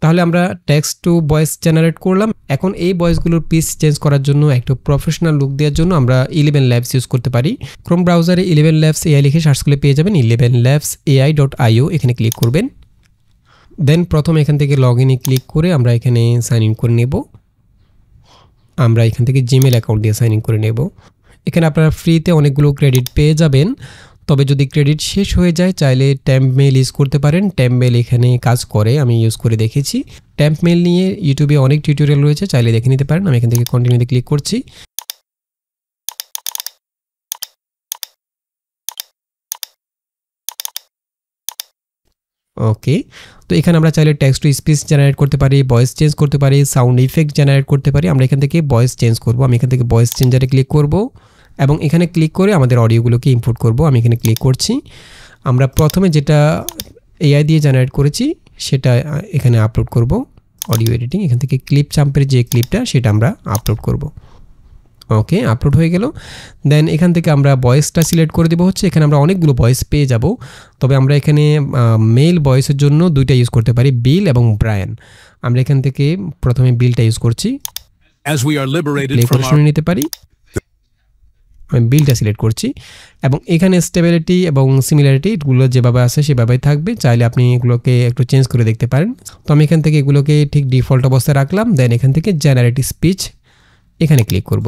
তাহলে আমরা টেক্সট টু ভয়েস জেনারেট করলাম। এখন এই ভয়েসগুলোর পিচ চেঞ্জ করার জন্য একটু প্রফেশনাল লুক দেওয়ার জন্য আমরা 11 labs ইউজ করতে পারি। ক্রোম ব্রাউজারে 11 labs AI লিখে সার্চ করলে পেয়ে যাবেন 11labsai.io, এখানে ক্লিক করবেন। দেন প্রথমে এখান থেকে লগ ইনে ক্লিক করে আমরা এখানে সাইন ইন করে নেব। আমরা এখান থেকে জিমেল অ্যাকাউন্ট দিয়ে সাইন ইন করে নেব। এখানে আপনারা ফ্রিতে অনেকগুলো ক্রেডিট পেয়ে যাবেন, তবে যদি ক্রেডিট শেষ হয়ে যায় চাইলে ট্যাম্প মেল ইউজ করতে পারেন। ট্যাম্প মেল এখানে কাজ করে, আমি ইউজ করে দেখেছি। ট্যাম্প মেল নিয়ে ইউটিউবে অনেক টিউটোরিয়াল রয়েছে, চাইলে দেখে নিতে পারেন। আমি এখান থেকে কন্টিনিউতে ক্লিক করছি। ওকে, তো এখানে আমরা চাইলে টেক্সট টু স্পিচ জেনারেট করতে পারি, ভয়েস চেঞ্জ করতে পারি, সাউন্ড ইফেক্ট জেনারেট করতে পারি। আমরা এখান থেকে ভয়েস চেঞ্জ করব। আমি এখান থেকে ভয়েস চেঞ্জারে ক্লিক করব এবং এখানে ক্লিক করে আমাদের অডিওগুলোকে ইম্পোর্ট করব। আমি এখানে ক্লিক করছি। আমরা প্রথমে যেটা এআই দিয়ে জেনারেট করেছি সেটা এখানে আপলোড করব, অডিও এডিটিং। এখান থেকে ক্লিপ চাম্পের যে ক্লিপটা সেটা আমরা আপলোড করব। ওকে, আপলোড হয়ে গেল। দেন এখান থেকে আমরা ভয়েসটা সিলেক্ট করে দেবো। হচ্ছে এখানে আমরা অনেকগুলো ভয়েস পেয়ে যাব, তবে আমরা এখানে মেল ভয়েসের জন্য দুইটা ইউজ করতে পারি, বিল এবং ব্রায়ান। আমরা এখান থেকে প্রথমে বিলটা ইউজ করছি, শুনে নিতে পারি। আমি বিলটা সিলেক্ট করছি এবং এখানে স্টেবিলিটি এবং সিমিলারিটি এগুলো যেভাবে আছে সেভাবেই থাকবে, চাইলে আপনি এগুলোকে একটু চেঞ্জ করে দেখতে পারেন। তো আমি এখান থেকে এগুলোকে ঠিক ডিফল্ট অবস্থায় রাখলাম। দেন এখান থেকে জেনারেট স্পিচ এখানে ক্লিক করব।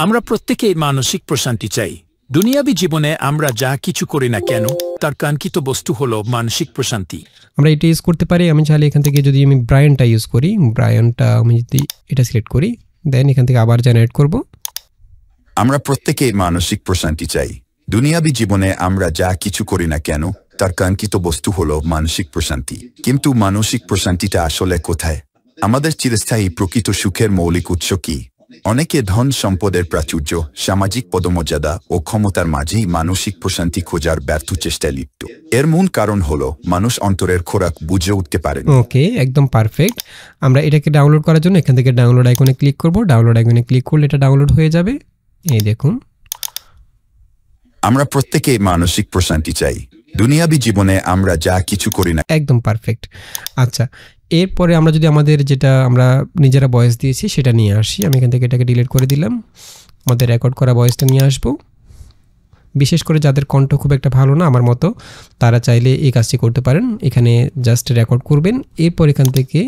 আমরা প্রত্যেকেই মানসিক প্রশান্তি চাই। দুনিয়াবী জীবনে আমরা যা কিছু করি না কেন তার কাঙ্ক্ষিত বস্তু হলো মানসিক প্রশান্তি। আমরা এটা ইউজ করতে পারি। আমি চাইলে এখান থেকে যদি আমি ব্রায়ানটা ইউজ করি, ব্রায়ানটা আমি যদি এটা সিলেক্ট করি, দেন এখান থেকে আবার জেনারেট করব। আমরা প্রত্যেকেই মানসিক প্রশান্তি চাই। দুনিয়াবী জীবনে আমরা যা কিছু করি না কেন তার কাঙ্ক্ষিত বস্তু হলো মানসিক প্রশান্তি। কিন্তু মানসিক প্রশান্তিটা আসলে কোথায়? আমাদের চিরস্থায়ী প্রকৃত সুখের মৌলিক উৎস কি? অনেকে ধন সম্পদের প্রাচুর্য, সামাজিক পদমর্যাদা ও ক্ষমতার মাঝেই মানসিক প্রশান্তি খোঁজার ব্যর্থ চেষ্টায় লিপ্ত। এর মূল কারণ হলো মানুষ অন্তরের খোরাক বুঝে উঠতে পারে। ওকে, একদম পারফেক্ট। আমরা এটাকে ডাউনলোড করার জন্য এখান থেকে ডাউনলোড আইকনে ক্লিক করব। ডাউনলোড আইকনে ক্লিক করলে এটা ডাউনলোড হয়ে যাবে। এই দেখুন, আমরা প্রত্যেকেই মানসিক প্রশান্তি চাই। দুনিয়াবী জীবনে আমরা যা কিছু করি না। একদম পারফেক্ট। আচ্ছা, এরপরে আমরা যদি আমাদের যেটা আমরা নিজেরা ভয়েস দিয়েছি সেটা নিয়ে আসি। আমি এখান থেকে এটাকে ডিলিট করে দিলাম, আমাদের রেকর্ড করা ভয়েসটা নিয়ে আসবো। বিশেষ করে যাদের কণ্ঠ খুব একটা ভালো না আমার মতো, তারা চাইলে এই কাজটি করতে পারেন। এখানে জাস্ট রেকর্ড করবেন, এরপর এখান থেকে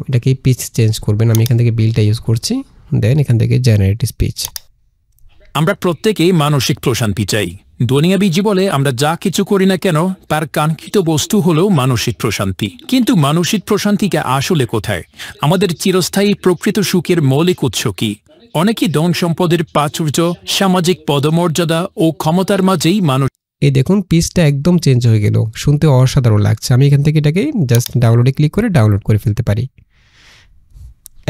এটাকে পিচ চেঞ্জ করবেন। আমি এখান থেকে বিলটা ইউজ করছি, দেন এখান থেকে জেনারেট স্পিচ। আমরা প্রত্যেকেই মানসিক প্রশান্তি চাই। দুনিয়াবী জীবনে আমরা যা কিছু করি না কেন তার কাঙ্ক্ষিত বস্তু হলো মানসিক প্রশান্তি। কিন্তু মানসিক প্রশান্তিকে আসলে কোথায়? আমাদের চিরস্থায়ী প্রকৃত সুখের মৌলিক উৎস কি? অনেকে ধন সম্পদের প্রাচুর্য, সামাজিক পদমর্যাদা ও ক্ষমতার মাঝেই মানুষ। এই দেখুন, পিচটা একদম চেঞ্জ হয়ে গেল, শুনতে অসাধারণ লাগছে। আমি এখান থেকে এটাকে জাস্ট ডাউনলোডে ক্লিক করে ডাউনলোড করে ফেলতে পারি।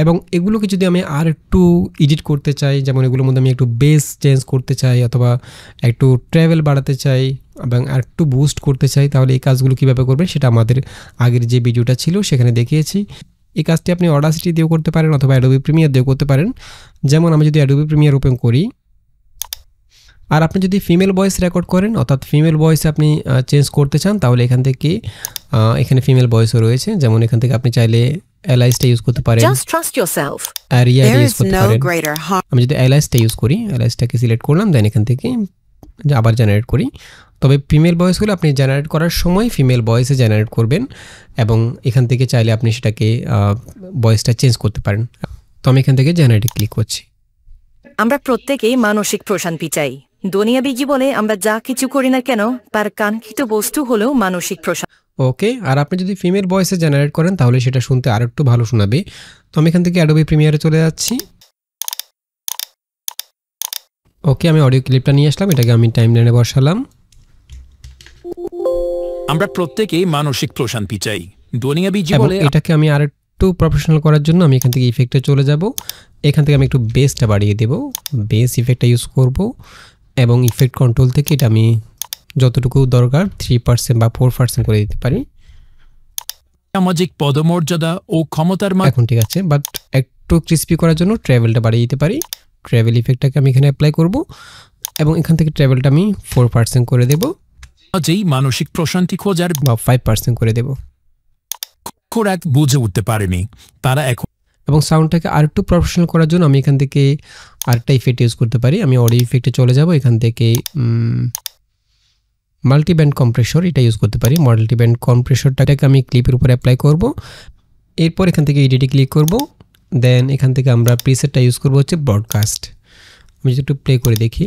এবং এগুলোকে যদি আমি আর একটু এডিট করতে চাই, যেমন এগুলোর মধ্যে আমি একটু বেস চেঞ্জ করতে চাই অথবা একটু ট্রাভেল বাড়াতে চাই এবং আর একটু বুস্ট করতে চাই, তাহলে এই কাজগুলো কীভাবে করবেন সেটা আমাদের আগের যে ভিডিওটা ছিল সেখানে দেখিয়েছি। এই কাজটি আপনি অডাসিটি দিয়েও করতে পারেন অথবা অ্যাডোবি প্রিমিয়ার দিয়েও করতে পারেন। যেমন আমি যদি অ্যাডোবি প্রিমিয়ার ওপেন করি, আর আপনি যদি ফিমেল ভয়েস রেকর্ড করেন অর্থাৎ ফিমেল ভয়েস আপনি চেঞ্জ করতে চান, তাহলে এখান থেকে এখানে ফিমেল ভয়েসও রয়েছে। যেমন এখান থেকে আপনি চাইলে অ্যালাইসটা ইউজ করতে পারেন, আরিয়া ইউজ করতে পারেন। আমি যদি অ্যালাইসটা ইউজ করি, অ্যালাইসটাকে সিলেক্ট করলাম, দেন এখান থেকে আবার জেনারেট করি। তবে ফিমেল ভয়েসগুলো আপনি জেনারেট করার সময় ফিমেল ভয়েসে জেনারেট করবেন এবং এখান থেকে চাইলে আপনি সেটাকে ভয়েসটা চেঞ্জ করতে পারেন। তো আমি এখান থেকে জেনারেটে ক্লিক করছি। আমরা প্রত্যেকেই মানসিক প্রশান্তি চাই। দুনিয়াবি জীবনে আমরা যা কিছু করি না কেন তার কাঙ্ক্ষিত বস্তু হলো মানসিক প্রশান্তি। ওকে, আর আপনি যদি ফিমেল ভয়েসে জেনারেট করেন তাহলে সেটা শুনতে আরেকটু ভালো শোনাবে। তো আমি এখান থেকে অ্যাডোবি প্রিমিয়ারে চলে যাচ্ছি। ওকে, আমি অডিও ক্লিপটা নিয়ে আসলাম, এটাকে আমি টাইমলাইনে বসালাম। আমরা প্রত্যেকেই মানসিক প্রশান্তি চাই। দুনিয়াবি এবং জীবনে এটাকে আমি আরেকটু প্রফেশনাল করার জন্য আমি এখান থেকে ইফেক্টে চলে যাব। এখান থেকে আমি একটু বেসটা বাড়িয়ে দেব, বেস ইফেক্টটা ইউজ করব এবং ইফেক্ট কন্ট্রোল থেকে এটা আমি যতটুকু দরকার 3% বা 4% করে দিতে পারি। সামাজিক পদমর্যাদা ও ক্ষমতার এখন ঠিক আছে, বাট একটু ক্রিস্পি করার জন্য ট্রাভেলটা বাড়িয়ে দিতে পারি। ট্রাভেল ইফেক্টটাকে আমি এখানে অ্যাপ্লাই করব এবং এখান থেকে ট্রাভেলটা আমি 4% করে দেব মাঝেই মানসিক প্রশান্তি খোঁজার বা 5% করে দেব। খোরাক বুঝে উঠতে পারেনি তারা এখন। এবং সাউন্ডটাকে আরেকটু প্রফেশনাল করার জন্য আমি এখান থেকে আরেকটা ইফেক্ট ইউজ করতে পারি। আমি অডিও ইফেক্টে চলে যাব, এখান থেকে মাল্টিব্যান্ড কম্প্রেসর এটা ইউজ করতে পারি। মাল্টিব্যান্ড কম্প্রেসরটাকে আমি ক্লিপের উপরে অ্যাপ্লাই করব। এরপর এখান থেকে এডিটে ক্লিক করব। দেন এখান থেকে আমরা প্রিসেটটা ইউজ করব হচ্ছে ব্রডকাস্ট। আমি যদি একটু প্লে করে দেখি।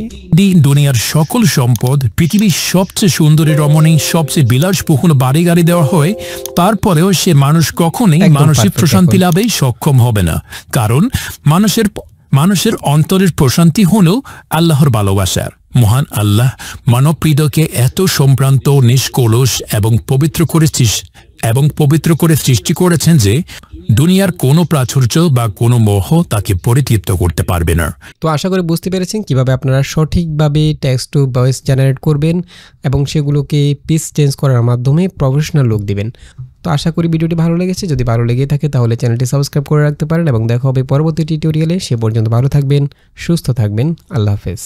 দুনিয়ার সকল সম্পদ, পৃথিবীর সবচেয়ে সুন্দরী রমণী, সবচেয়ে বিলাসবহুল বাড়ি গাড়ি দেওয়া হয়, তারপরেও সে মানুষ কখনোই একদম মানসিক perfect প্রশান্তি এখন। লাভে সক্ষম হবে না। কারণ মানুষের অন্তরের প্রশান্তি হল আল্লাহর ভালোবাসার। মহান আল্লাহ মানব হৃদয়কে এত সম্ভ্রান্ত, নিষ্কলুষ এবং পবিত্র করে সৃষ্টি করেছেন যে দুনিয়ার কোনো প্রাচুর্য বা কোনো মোহ তাকে পরিতৃপ্ত করতে পারবে না। তো আশা করি বুঝতে পেরেছেন কিভাবে আপনারা সঠিকভাবে টেক্সট টু ভয়েস জেনারেট করবেন এবং সেগুলোকে পিচ চেঞ্জ করার মাধ্যমে প্রফেশনাল লুক দিবেন। তো আশা করি ভিডিওটি ভালো লেগেছে। যদি ভালো লেগে থাকে তাহলে চ্যানেলটি সাবস্ক্রাইব করে রাখতে পারেন এবং দেখা হবে পরবর্তী টিউটোরিয়ালে। সে পর্যন্ত ভালো থাকবেন, সুস্থ থাকবেন। আল্লাহ হাফেজ।